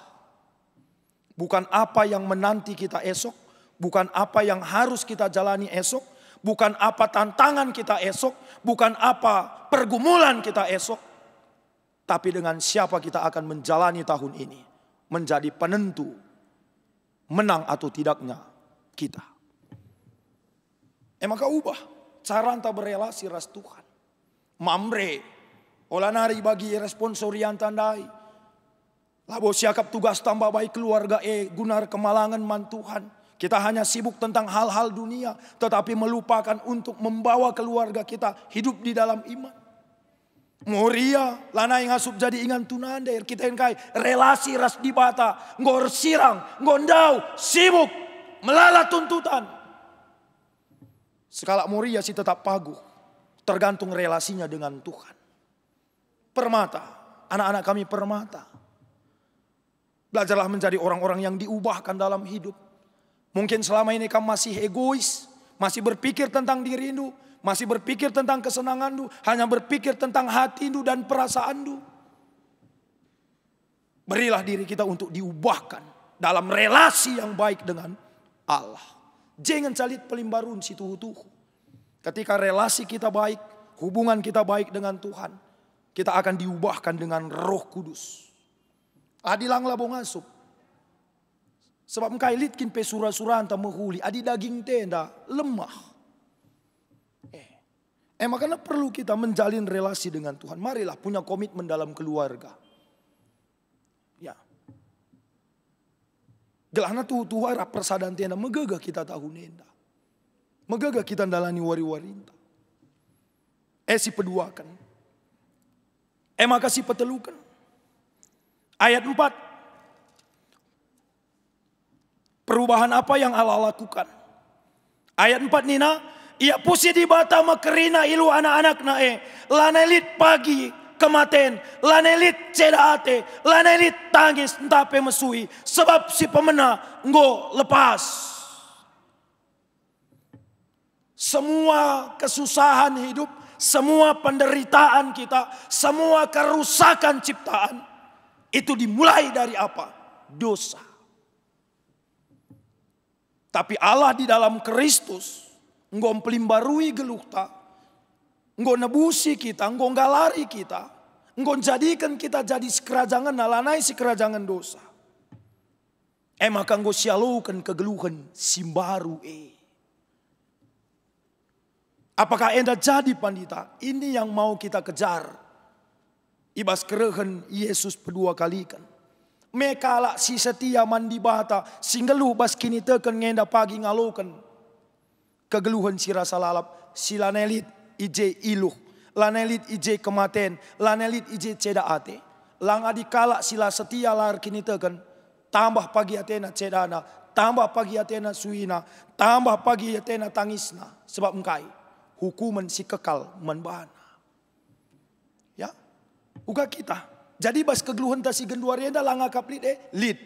Speaker 7: Bukan apa yang menanti kita esok. Bukan apa yang harus kita jalani esok. Bukan apa tantangan kita esok. Bukan apa pergumulan kita esok. Tapi dengan siapa kita akan menjalani tahun ini. Menjadi penentu. Menang atau tidaknya kita. Maka ubah. Cara anta berelasi ras Tuhan. Mamre. Olanari bagi responsorian tandai. Labo siakap tugas tambah baik keluarga gunar kemalangan man Tuhan. Kita hanya sibuk tentang hal-hal dunia. Tetapi melupakan untuk membawa keluarga kita hidup di dalam iman. Moria, lana yang asup jadi ingan tunander. Kita yang kai relasi ras di bata. Ngor sirang, ngondau, sibuk. Melala tuntutan. Sekala Moria sih tetap paguh. Tergantung relasinya dengan Tuhan. Permata, anak-anak kami permata. Belajarlah menjadi orang-orang yang diubahkan dalam hidup. Mungkin selama ini kamu masih egois. Masih berpikir tentang dirimu. Masih berpikir tentang kesenanganmu. Hanya berpikir tentang hatimu dan perasaanmu. Berilah diri kita untuk diubahkan. Dalam relasi yang baik dengan Allah. Jangan calit pelimbarun si tuhu-tuhu. Ketika relasi kita baik. Hubungan kita baik dengan Tuhan. Kita akan diubahkan dengan Roh Kudus. Adilang labo ngasup. Sebab engkau litkin pe surah-surah anta menghuli. Adi daging tenda lemah. Makanya perlu kita menjalin relasi dengan Tuhan. Marilah punya komitmen dalam keluarga. Ya. Gelana tu harap persadaan tiada megagah kita tahun enda. Megagah kita dalani wari-warinta. Si peduakan. Maka si petelukan. Ayat 4. Perubahan apa yang Allah lakukan? Ayat 4 Nina, ia pusi di bata makerina ilu anak-anak nae, lanelit pagi kematen, lanelit cedate, lanelit tangis entape mesui, sebab si pemena ngo lepas. Semua kesusahan hidup, semua penderitaan kita, semua kerusakan ciptaan, itu dimulai dari apa? Dosa. Tapi Allah di dalam Kristus, engkau pelimbarui geluhta, engkau nebusi kita, engkau galari kita, engkau jadikan kita jadi sekerajangan, nalanai si kerajangan dosa. Maka engkau sialukan kegeluhan simbaru Apakah enda jadi pandita? Ini yang mau kita kejar. Ibas kerehen Yesus kedua kali kan. Mekala si setia mandi bata, singgeluh bas kini teken ngenda pagi ngalokan. Kegeluhan si rasa lalap, si lanelit ije iluh, lanelit ije kematen, lanelit ije ceda ate. Lang adikala sila setia lar kini teken, tambah pagi atena cedana, tambah pagi atena suina, tambah pagi atena tangisna. Sebab engkai, hukuman si kekal menbana. Ya, uga kita. Jadi bas kegeluhan tasi genduarienda langa kaplit lid.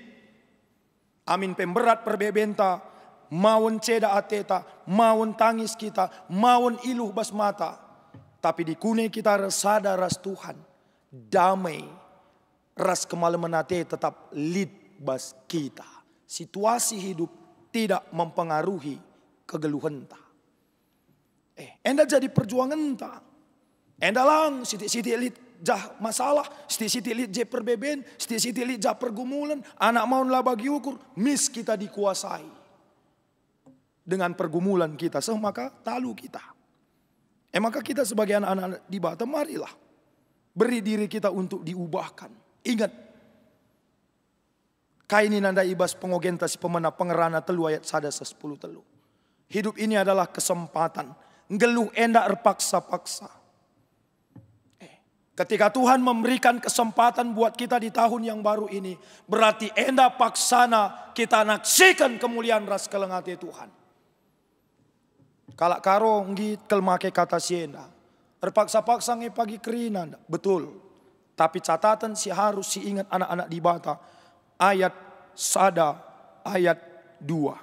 Speaker 7: Amin pemberat perbebenta, mawon ceda ateta, mawon tangis kita, mawon iluh bas mata. Tapi di kune kita resada ras Tuhan, damai, ras kemalaman ate tetap lid bas kita. Situasi hidup tidak mempengaruhi kegeluhan ta. Enda jadi perjuangan ta. Enda lang sidik-sidik lid jah masalah, sidik-sidik lid je perbeben, sidik-sidik lid jah pergumulan, anak maun lah bagi ukur, mis kita dikuasai. Dengan pergumulan kita, maka talu kita. Maka kita sebagai anak-anak di bata, marilah beri diri kita untuk diubahkan. Ingat, kaini nanda ibas pengogenta si pemena pengerana telu ayat 1 10 telu. Hidup ini adalah kesempatan, ngeluh enda erpaksa-paksa. Ketika Tuhan memberikan kesempatan buat kita di tahun yang baru ini, berarti enda paksana kita naksikan kemuliaan ras kelengate Tuhan. Kalak karo nggit kelmake kata sienda, terpaksa-paksa nge pagi kerina, betul. Tapi catatan si harus si ingat anak-anak di bata, ayat sada, ayat 2.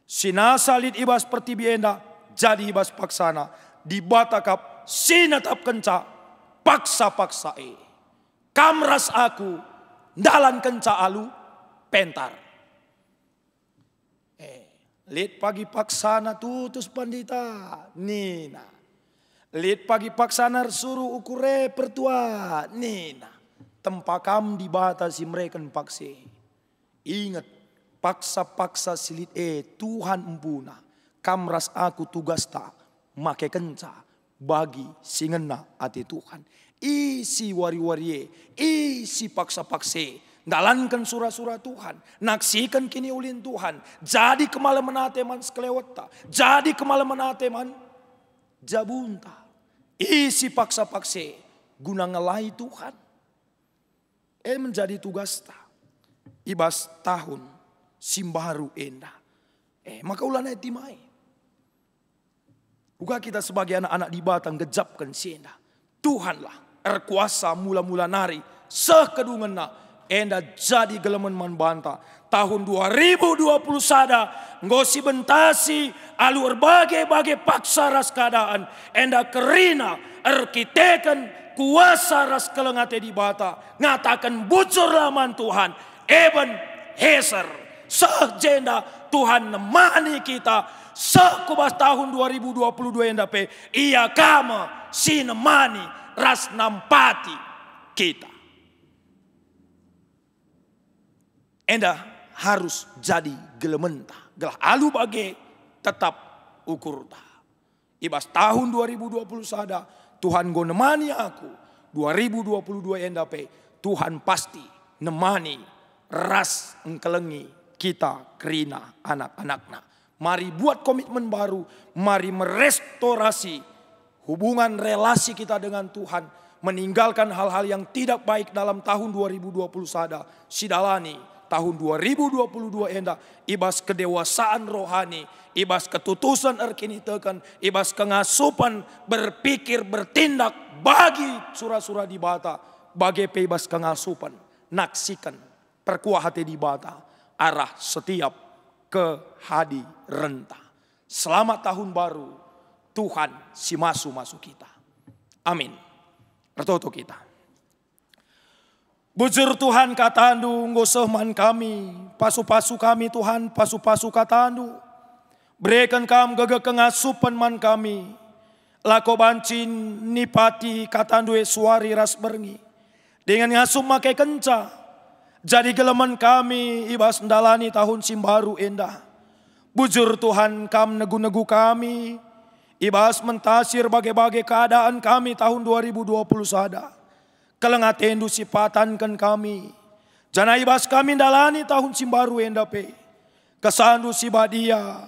Speaker 7: Sinasa lid ibas pertibi enda, jadi ibas paksana, di bata kap sinatap kenca, paksa-paksa kamras aku dalan kenca alu pentar. Lid pagi paksana tutus pandita nina. Lid pagi paksana suruh ukure pertua nina. Tempakam di bata si mereka pakse. Ingat paksa-paksa silit Tuhan empuna. Kamras aku tugas tak make kenca. Bagi singena ati Tuhan. Isi wari-wari, isi paksa-pakse. Dalankan surah-surah Tuhan. Naksikan kini ulin Tuhan. Jadi kemalaman ateman sekelewata. Jadi kemalaman ateman jabunta. Isi paksa-pakse. Guna ngelai Tuhan. Menjadi tugas ta. Ibas tahun simbaru enda. Maka ulana timai. Bukan kita sebagai anak-anak di batang gejapkan sienda. Tuhanlah erkuasa mula-mula nari sekedunganna enda jadi gelemen man banta. Tahun 2020 sada ngosi bentasi alu berbagai-bagai paksa ras keadaan. Enda kerina erkiteken kuasa ras kelengate di bata. Ngatakan bucur laman Tuhan. Eben Heser. Sejenda Tuhan nemani kita. Sekubas tahun 2022 endape ia kama sinemani ras nampati kita. Enda harus jadi gelementa. Gelah alu bage tetap ukur ta. Ibas tahun 2020 sada Tuhan go nemani aku. 2022 endape Tuhan pasti nemani ras engkelengi kita kerina anak-anakna. Mari buat komitmen baru, mari merestorasi hubungan relasi kita dengan Tuhan, meninggalkan hal-hal yang tidak baik dalam tahun 2020 sada. Sidalani tahun 2022 enda ibas kedewasaan rohani, ibas ketutusan erkini tekan, ibas kengasupan berpikir bertindak bagi surah-surah di bata, bagi ibas kengasupan naksikan perkuah hati di bata arah setiap ke hadi renta. Selamat tahun baru Tuhan si masuk kita. Amin. Bertoto kita. Bujur Tuhan katandu ngosehman kami, pasu-pasu kami Tuhan, pasu-pasu katandu. Berikan kam gege kengasupan man kami. Lako bancin nipati katandu suari ras berngi. Dengan ngasup make kenca. Jadi geleman kami ibas ndalani tahun simbaru endah. Bujur Tuhan kam negu-negu kami. Ibas mentasir bagai-bagai keadaan kami tahun 2020 sada. Kelengatendu sipatan kan kami. Jana ibas kami ndalani tahun simbaru endape. Kesandu sibadia.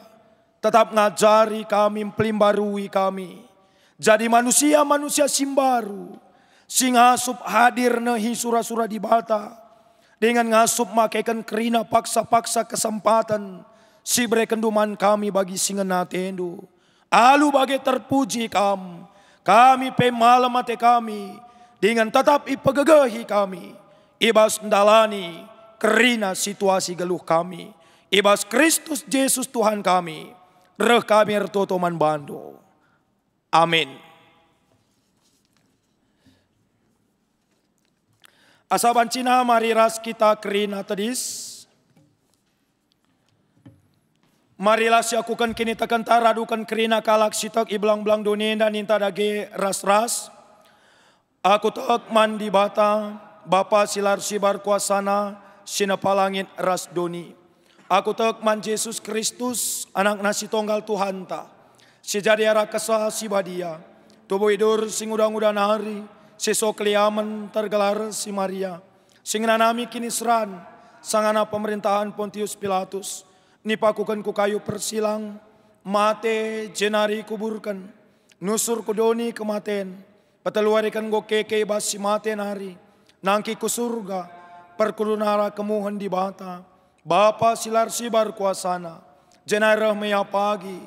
Speaker 7: Tetap ngajari kami, pelimbarui kami. Jadi manusia-manusia simbaru. Sing ngasup hadir nehi surah-surah di bata. Dengan ngasup makaikan kerina paksa-paksa kesempatan. Si berekenduman kami bagi singenatendu. Alu bagi terpuji kami pe malam mate kami. Dengan tetap ipegegehi kami. Ibas ndalani kerina situasi geluh kami. Ibas Kristus Yesus Tuhan kami. Reh kami ertotoman bando. Amin. Asaban Cina mari ras kita kerina tadis. Marilah siakukan kini tekan taradukan kerina kalak sitak iblang-blang donenda ninta dage ras-ras. Aku tek mandi bata, Bapa silar sibar kuasana, sinapalangit ras doni. Aku tek man Yesus Kristus, anak nasi tonggal Tuhan ta. Sejadi arah kesah si badia, tubuh idur sing udang-udang hari, sesok liaman tergelar si Maria. Sing nanami kini seran, sangana pemerintahan Pontius Pilatus. Nipakukan ku kayu persilang, mate jenari kuburkan, nusur kudoni kematen, peteluarikan go keke bas si mate nari, nangki ku surga, perkulunara kemuhan di bata, Bapa silar sibar kuasana, jenarah mea pagi,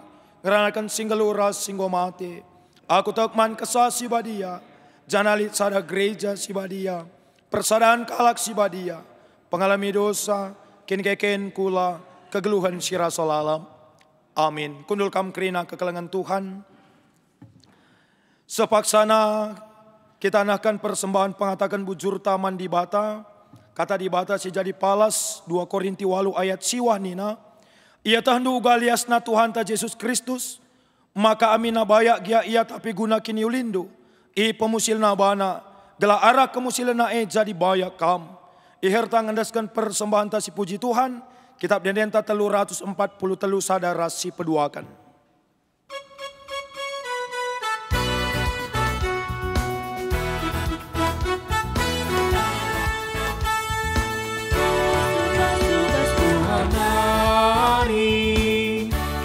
Speaker 7: ngeranakan singgeluras singgo mate, aku tekman kesah si badia, janalit sada gereja si badia, persadaan kalak si badia, pengalami dosa, kin keken kula, kegeluhan syirah solalam. Amin. Kundul kam kerina kekelengan Tuhan. Sepaksana kita nakan persembahan pengatakan bujur taman di bata. Kata di bata si jadi palas 2 Korinti 8 ayat siwah nina. Ia tahandu ugaliasna Tuhan ta Yesus Kristus. Maka amina bayak gia ia tapi guna kini ulindu. I pemusil nabana. Gela arah kemusilena jadi bayak kam. I herta ngandaskan persembahan ta si puji Tuhan. Kitab Dendenta 340 sadar rasi peduakan.
Speaker 1: Tuhan hari,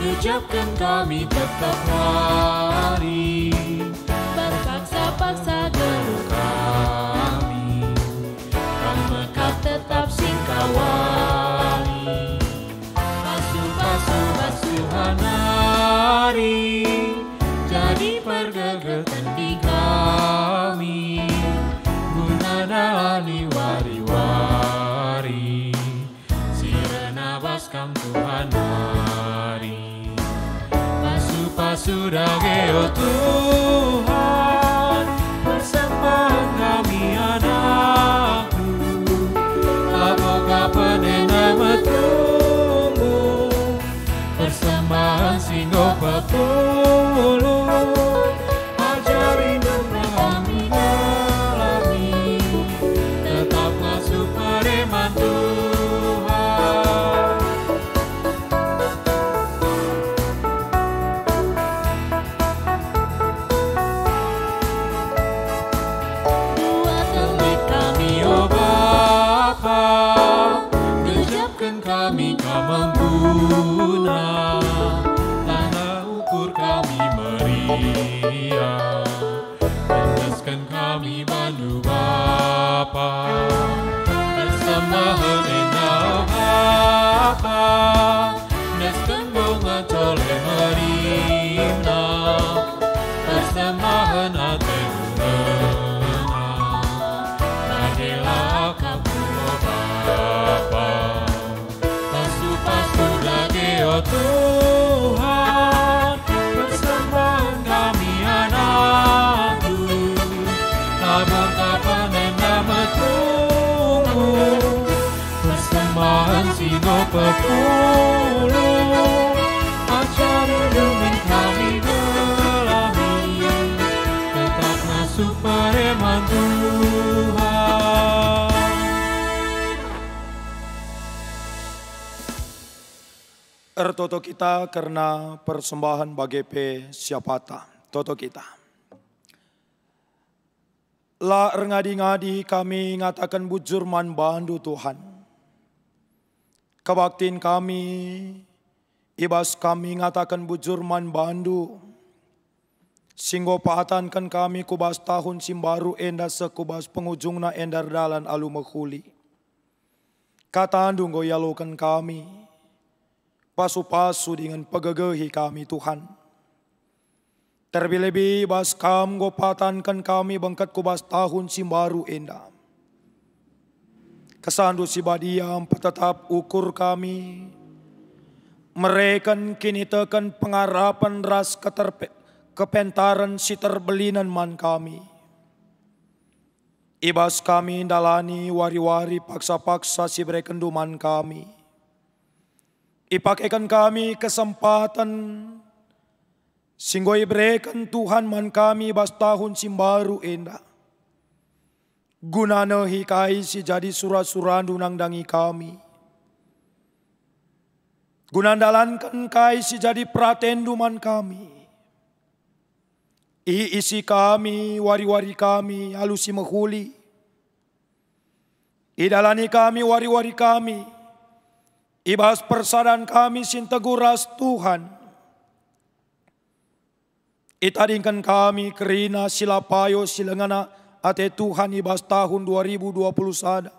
Speaker 1: kejapkan kami tetap hari. Berpaksa-paksa geluh kami, kan mekap tetap singkawani. Tuhan hari, jadi pergegatan di kami, gunadani wari-wari, sirena baskam Tuhan hari. Pasu-pasu dageo Tuhan, persembahan kami anakku, aboga penena metunggu, persembahan singgo papulu, ajari kami alami, tetap masuk pereman Tuhan. berguna, tanda ukur kami meriah. Pantaskan kami bandu Bapa, persembahan enau Bapa, nesken bunga cole merina, persembahan ate guna, radilah kamu Bapa, pasu-pasu dageo Tuhan, persembahan kami anakku, tabur kapanen nama tunggu, persembahan singo pepulu, acari lumen kami belahi, tetap masuk pereman Tuhan.
Speaker 7: Ertoto kita karena persembahan bagepe siapata. Toto kita. La ngadi-ngadi kami ngatakan bujur man bandu Tuhan. Kebaktin kami, ibas kami ngatakan bujur man bandu. Singgo paatankan kami kubas tahun simbaru enda sekubas penghujungna endar dalan alu mekuli. Kata andung goyalokan kami. Pasu-pasu dengan pegegehi kami Tuhan. Terlebih bas kam gopatankan kami bangkat kubas tahun simbaru enda. Kesandu si badiam petetap ukur kami. Merekan kini tekan pengarapan ras kepentaran si terbelinan man kami. Ibas kami dalani wari-wari paksa-paksa si berekenduman kami. Ipakaikan kami kesempatan singgo ibrekan Tuhan man kami bas tahun simbaru enda. Guna hikai si jadi surat-surandu nang dangi kami. Guna dalankan kai si jadi pratendu man kami. Isi kami, wari-wari kami, halusi mehuli. Idalani kami, wari-wari kami. Ibas persadan kami sin teguras Tuhan. Itadingkan kami kerina silapayo silengana ate Tuhan ibas tahun 2020 sada.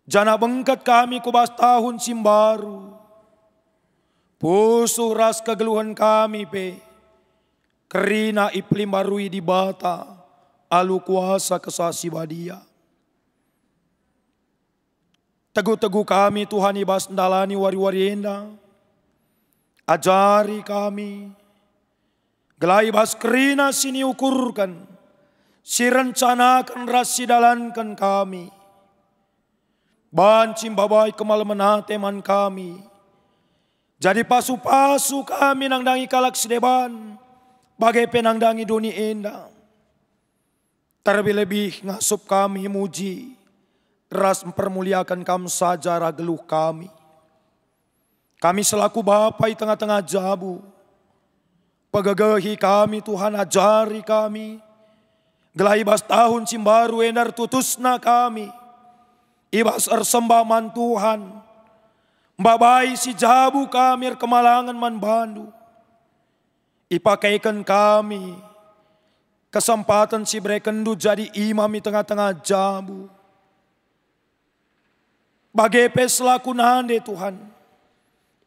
Speaker 7: Jana bengkat kami kubas tahun simbaru. Pusuh ras kegeluhan kami pe. Kerina iplim barui di bata. Alu kuasa kesasi badia. Teguh-teguh kami Tuhan ibas ndalani wari-wari enda. Ajari kami. Gelai ibas kerina sini ukurkan. Si rencanakan rasi dalankan kami. Bancim babai kemalaman teman kami. Jadi pasu-pasu kami nang dangi kalak sedeban. Bagai penang dangi doni enda. Terlebih ngasup kami muji. Ras mempermuliakan kamu saja rageluh kami. Kami selaku Bapa di tengah-tengah jabu. Pegegehi kami Tuhan ajari kami. Gelai bas tahun simbaru endar tutusna kami. Ibas ersembah man Tuhan. Mbabai si jabu kami kemalangan man bandu. Ipakaikan kami. Kesempatan si brekendu jadi imam di tengah-tengah jabu. Bagepe selaku nande Tuhan.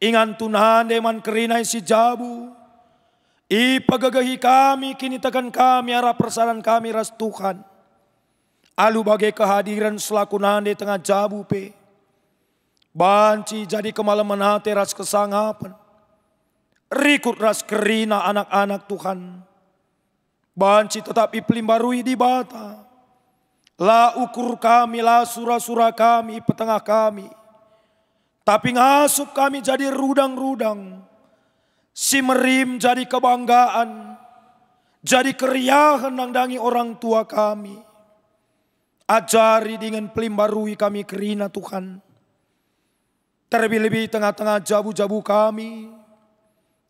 Speaker 7: Ingan tu nande man kerinai si jabu. Ipagagahi kami kini tekan kami arah persaran kami ras Tuhan. Alu bagai kehadiran selaku nande tengah jabu pe. Banci jadi kemalaman hati ras kesangapan. Rikut ras kerina anak-anak Tuhan. Banci tetap iplim barui di bata. La ukur kami, la surah-surah kami, petengah kami. Tapi ngasup kami jadi rudang-rudang. Si merim jadi kebanggaan. Jadi keriahan nang dangi orang tua kami. Ajari dengan pelimbarui kami kerina Tuhan. Terlebih-lebih tengah-tengah jabu-jabu kami.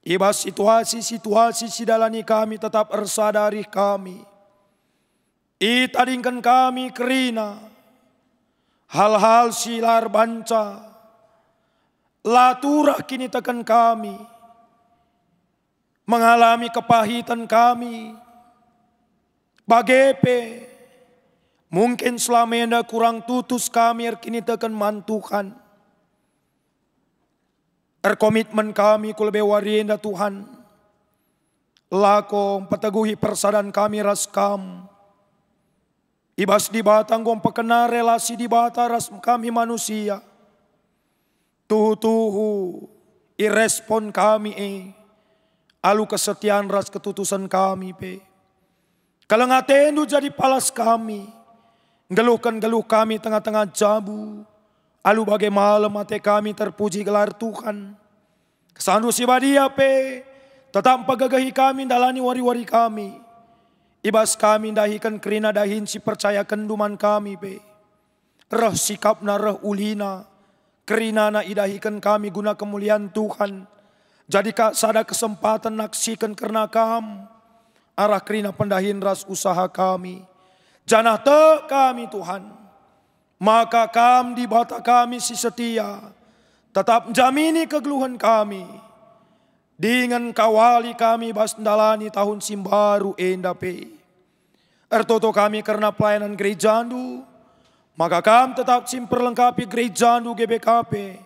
Speaker 7: Ibas situasi-situasi sidalani kami tetap ersadari kami. Itadingkan kami kerina hal-hal silar banca. laturah kini tekan kami, mengalami kepahitan kami, bagepe, mungkin selama enda kurang tutus kami kini tekan mantuhan, komitmen kami kulebe warienda Tuhan, lako peteguhi persadan kami ras kam, ibas di batang gom pekena relasi di bata ras kami manusia, tuhu irespon kami alu kesetiaan ras ketutusan kami pe. Kalau ngatendu jadi palas kami, geluh kami tengah-tengah jabu, alu bagai malam mate kami terpuji gelar Tuhan. Kesandu si badia pe, tetap pagagahi kami dalani wari-wari kami. Ibas kami dahikan kerina dahin si percaya kenduman kami pe. Reh sikapna reh ulina, kerina na idahikan kami guna kemuliaan Tuhan. Jadi sada kesempatan naksikan karena kam, arah kerina pendahin ras usaha kami. Janah te kami Tuhan, maka kam di bata kami si setia, tetap jamini kegeluhan kami. Dengan kawali kami bas ndalani tahun simbaru endape. Ertoto kami karena pelayanan gerejandu, maka kami tetap simperlengkapi gerejandu GBKP.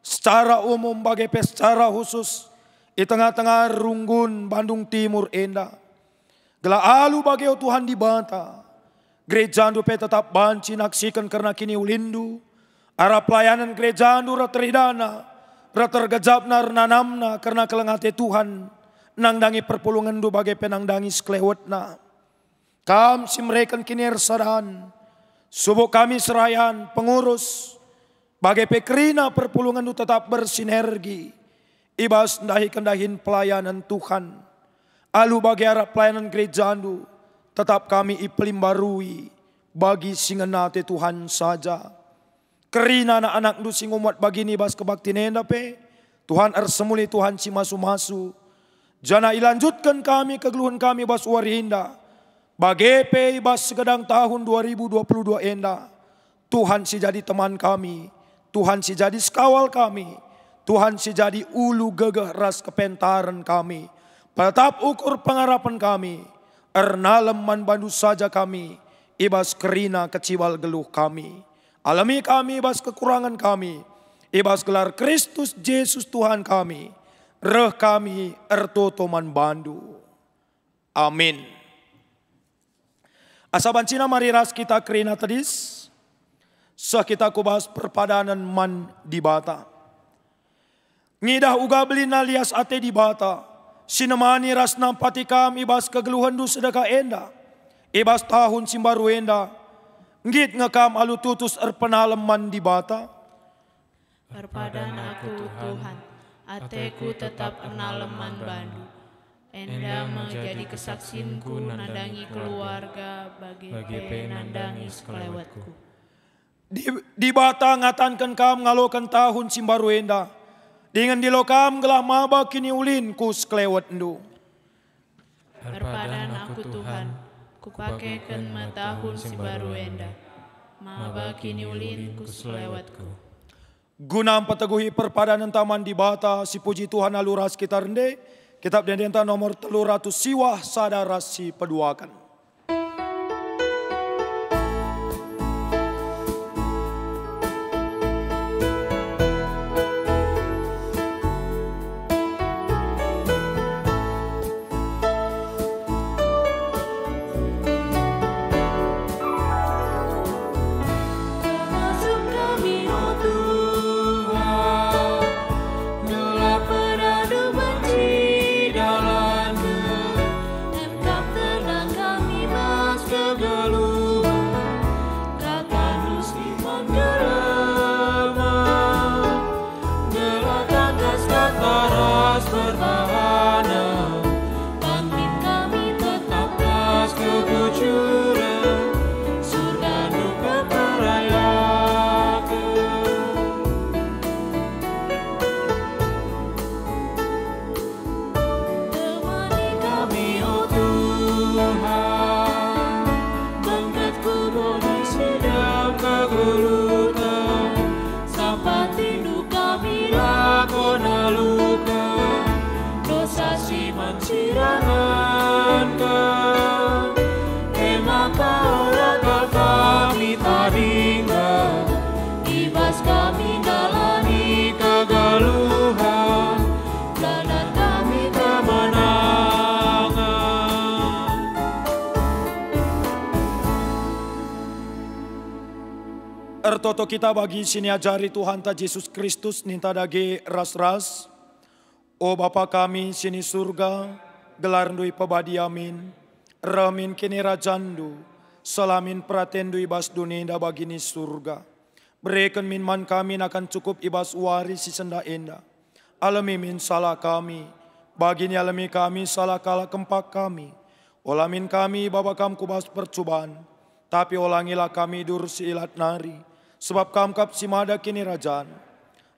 Speaker 7: Secara umum bagai secara khusus di tengah-tengah Runggun Bandung Timur enda. Gela alu bagi Tuhan di bata. Gerejandu pe tetap banci naksikan karena kini ulindu. Arah pelayanan gerejandu rateridana. Ratergejapna nanamna karena kelengate Tuhan. Nangdangi perpulungan du bagai penangdangi seklewetna. Kam simrekan kini ersadan. Subuk kami serayan pengurus. Bagai pekerina perpulungan du tetap bersinergi. Ibas ndahi-kendahin pelayanan Tuhan. Alu bagi arah pelayanan gerejandu, tetap kami ipelimbarui bagi singenate Tuhan saja. Kerina anak-anak du singumut bagini bas kebakti nenda pe, Tuhan ersemuli Tuhan si masu-masu. Jana ilanjutkan kami kegeluhan kami bas warinda. Bagepe bas segedang tahun 2022 enda. Tuhan si jadi teman kami, Tuhan si jadi sekawal kami, Tuhan si jadi ulu gegeh ras kepentaran kami. Tetap ukur pengharapan kami, ernalem man bandu saja kami, ibas kerina keciwal geluh kami. Alami kami ibas kekurangan kami, ibas gelar Kristus Yesus Tuhan kami, reh kami ertoto man bandu. Amin. Asabancina mari ras kita kerina tadis, sah kita kubahas perpadanan man di bata. Ngidah uga belina lias ate di bata. Sinemani ras nampati kami ibas kegeluhan du sedekah enda. Ibas tahun simbaru enda. Ngit ngekam alu tutus erpenaleman di bata.
Speaker 2: Perpadan aku Tuhan, ateku tetap ernaleman bandu. Enda menjadi kesaksinku nandangi keluarga bagi penandangi sekelewatku.
Speaker 7: Di bata ngatankan kam ngalokan tahun simbaru enda. Dengan di lokam gelah maba kini ulin kus kelewat endu.
Speaker 2: Perpadan aku Tuhan, kupakaikan matahun si baru enda. Maba kini ulin kus kelewatku.
Speaker 7: Guna peteguhi perpadanan taman di bata si puji Tuhan aluras kita rende. Kitab dendenta nomor 300 siwah sadara si peduakan.
Speaker 1: Sampai tindu kami
Speaker 7: Ertoto kita bagi sini ajari Tuhan ta Yesus Kristus ninta dage ras-ras. O Bapa kami sini surga, gelar ndui pabadi amin. Ramin kini rajandu, salamin pratendu ibas dunia bagini surga. Berikan min man kami akan cukup ibas waris si senda enda. Alami min salah kami, bagini alami kami salah kala kempak kami. Olamin kami bapa kam kubas percobaan, tapi olangilah kami dur si ilat nari. Sebab kam kap si mada kini rajaan,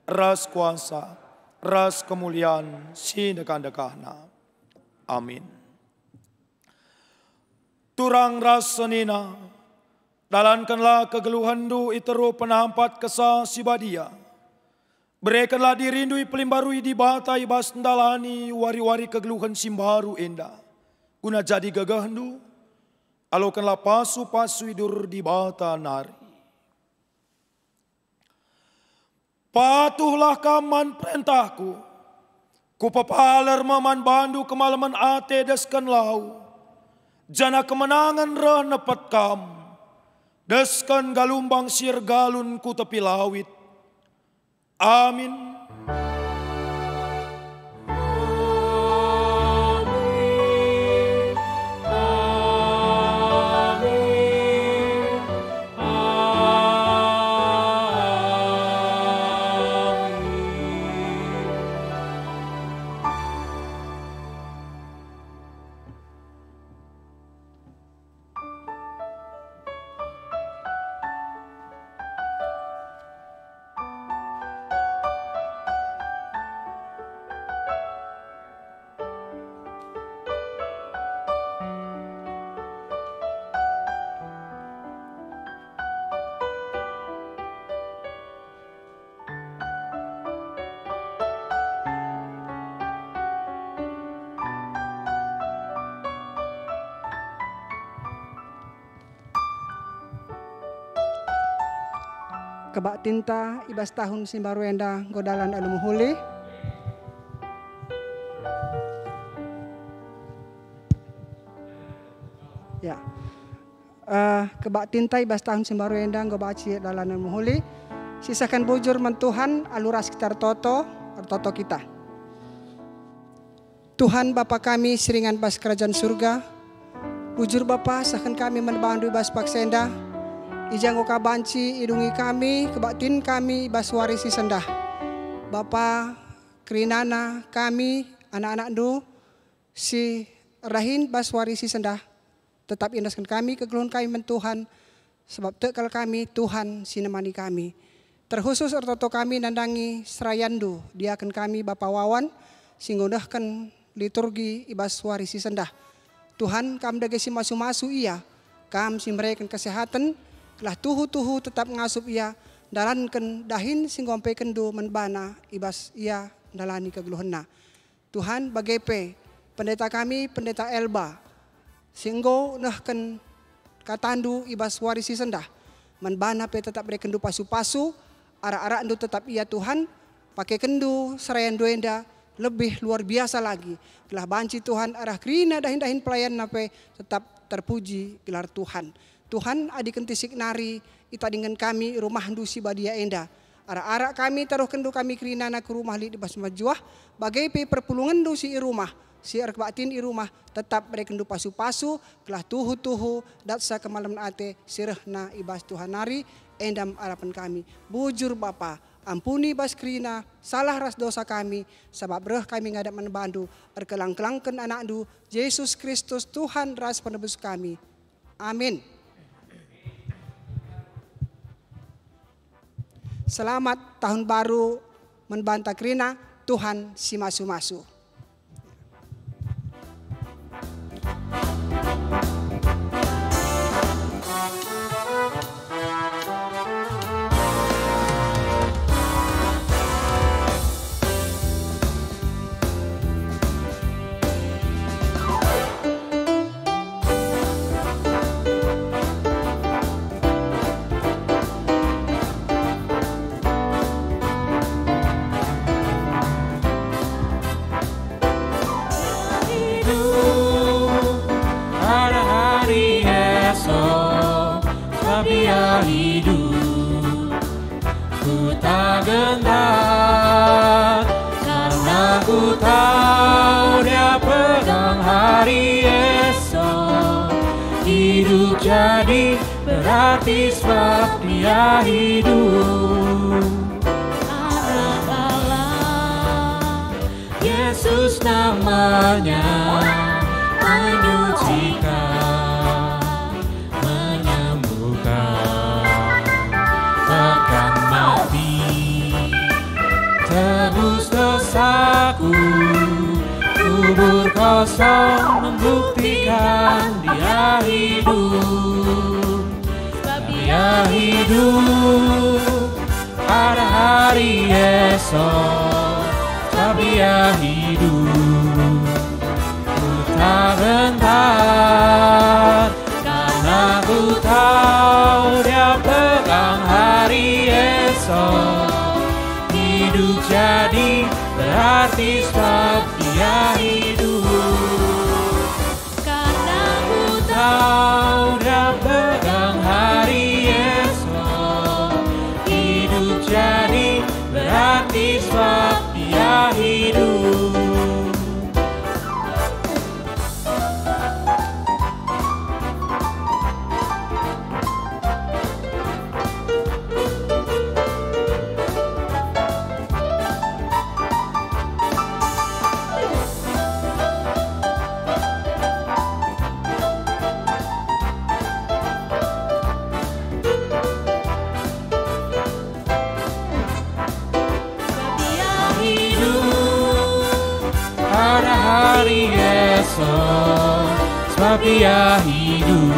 Speaker 7: ras kuasa, ras kemuliaan si dekan-dekahna. Amin. Turang ras senina, dalankanlah kegeluhandu iteru penampat kesah si badia. Berikanlah dirindui pelimbarui di bata ibas ndalani wari-wari kegeluhan simbaru enda. Guna jadi gagahandu, alokanlah pasu-pasu idur di bata nari. Patuhlah kaman perintahku, ku pepaler maman bandu kemalaman ate deskan lau. Jana kemenangan reh nepet kam, deskan galumbang sir galun ku tepi lawit. Amin.
Speaker 8: Kebak tinta ibas tahun simbaru enda godalan alumuhuli. Ya, kebak tinta ibas tahun simbaru enda gobaci dalan alumuhuli. Sisakan bujur mentuhan aluras sekitar toto kita. Tuhan Bapa kami seringan bas kerajaan surga. Bujur Bapa sakan kami menbandu ibas paksenda. Ijang oka banci idungi kami, kebaktin kami ibas warisi sendah. Bapa kerinana kami anak-anak du si rahin bas warisi sendah. Tetap indaskan kami kegeluhan kami mentuhan. Sebab tekal kami Tuhan sinemani kami. Terkhusus ertoto kami nandangi serayandu. Dia akan kami Bapa Wawan singgundahkan liturgi ibas warisi sendah. Tuhan kam dagesi masu-masu ia. Kam simberikan kesehatan. Lah tuhu-tuhu tetap ngasup ia dalankan dahin singgompe kendu menbana ibas ia dalani kegeluhanna. Tuhan bagepe pendeta kami pendeta Elba singgo nahkan katandu ibas warisi sendah menbana pe tetap beri kendu pasu-pasu ara-ara endu tetap ia Tuhan pakai kendu serayan doenda lebih luar biasa lagi. Gelah banci Tuhan arah krina dahin-dahin pelayan nape tetap terpuji gelar Tuhan. Tuhan adikan tisik nari ita dengan kami rumah dusi badia enda. Ara-ara kami taruh kendu kami kerinana ke rumah li di bas majuah. Bagai pe perpulungan dusi i rumah. Si arkbatin i rumah tetap beri kendu pasu-pasu. Kelah tuhu-tuhu datsa kemalam ate sirehna ibas Tuhan nari. Endam harapan kami. Bujur Bapa ampuni bas kerina salah ras dosa kami. Sebab reh kami ngadak menebandu. Erkelang-kelangkan anak du Yesus Kristus Tuhan ras penebus kami. Amin. Selamat tahun baru menbanta kerina Tuhan si masu-masu.
Speaker 1: Dia hidup gentar, karena ku tahu Dia pegang hari esok. Hidup jadi berarti sebab Dia hidup. Anak Allah, Yesus namanya, menyucikan, menyembuhkan, tekan mati, tebus dosaku, kubur kosong membuktikan Dia hidup. Sebab Dia hidup pada hari esok. Sebab Dia hidup, ku tak gentar, karena ku tahu Dia pegang hari esok. Hidup jadi berarti sebab Dia hidup. Karena ku tahu Dia pegang hari esok. Hidup jadi berarti sebab Dia hidup. Pada hari esok, sebab Dia hidup,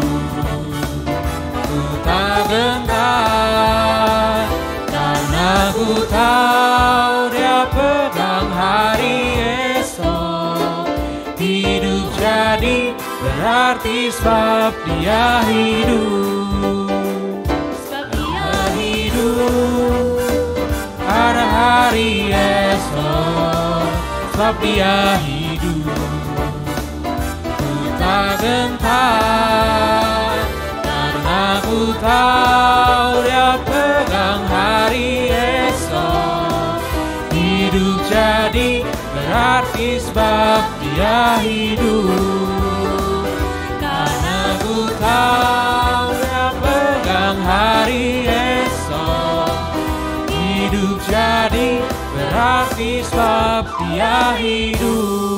Speaker 1: ku tak gentar, karena ku tahu Dia pegang hari esok. Hidup jadi berarti sebab Dia hidup. Sebab Dia hidup pada hari esok. Sebab Dia hidup, ku tak gentar, karena ku tahu Dia pegang hari esok. Hidup jadi berarti sebab Dia hidup. Karena ku tahu Dia pegang hari esok. Hidup jadi berarti sebab Dia hidup.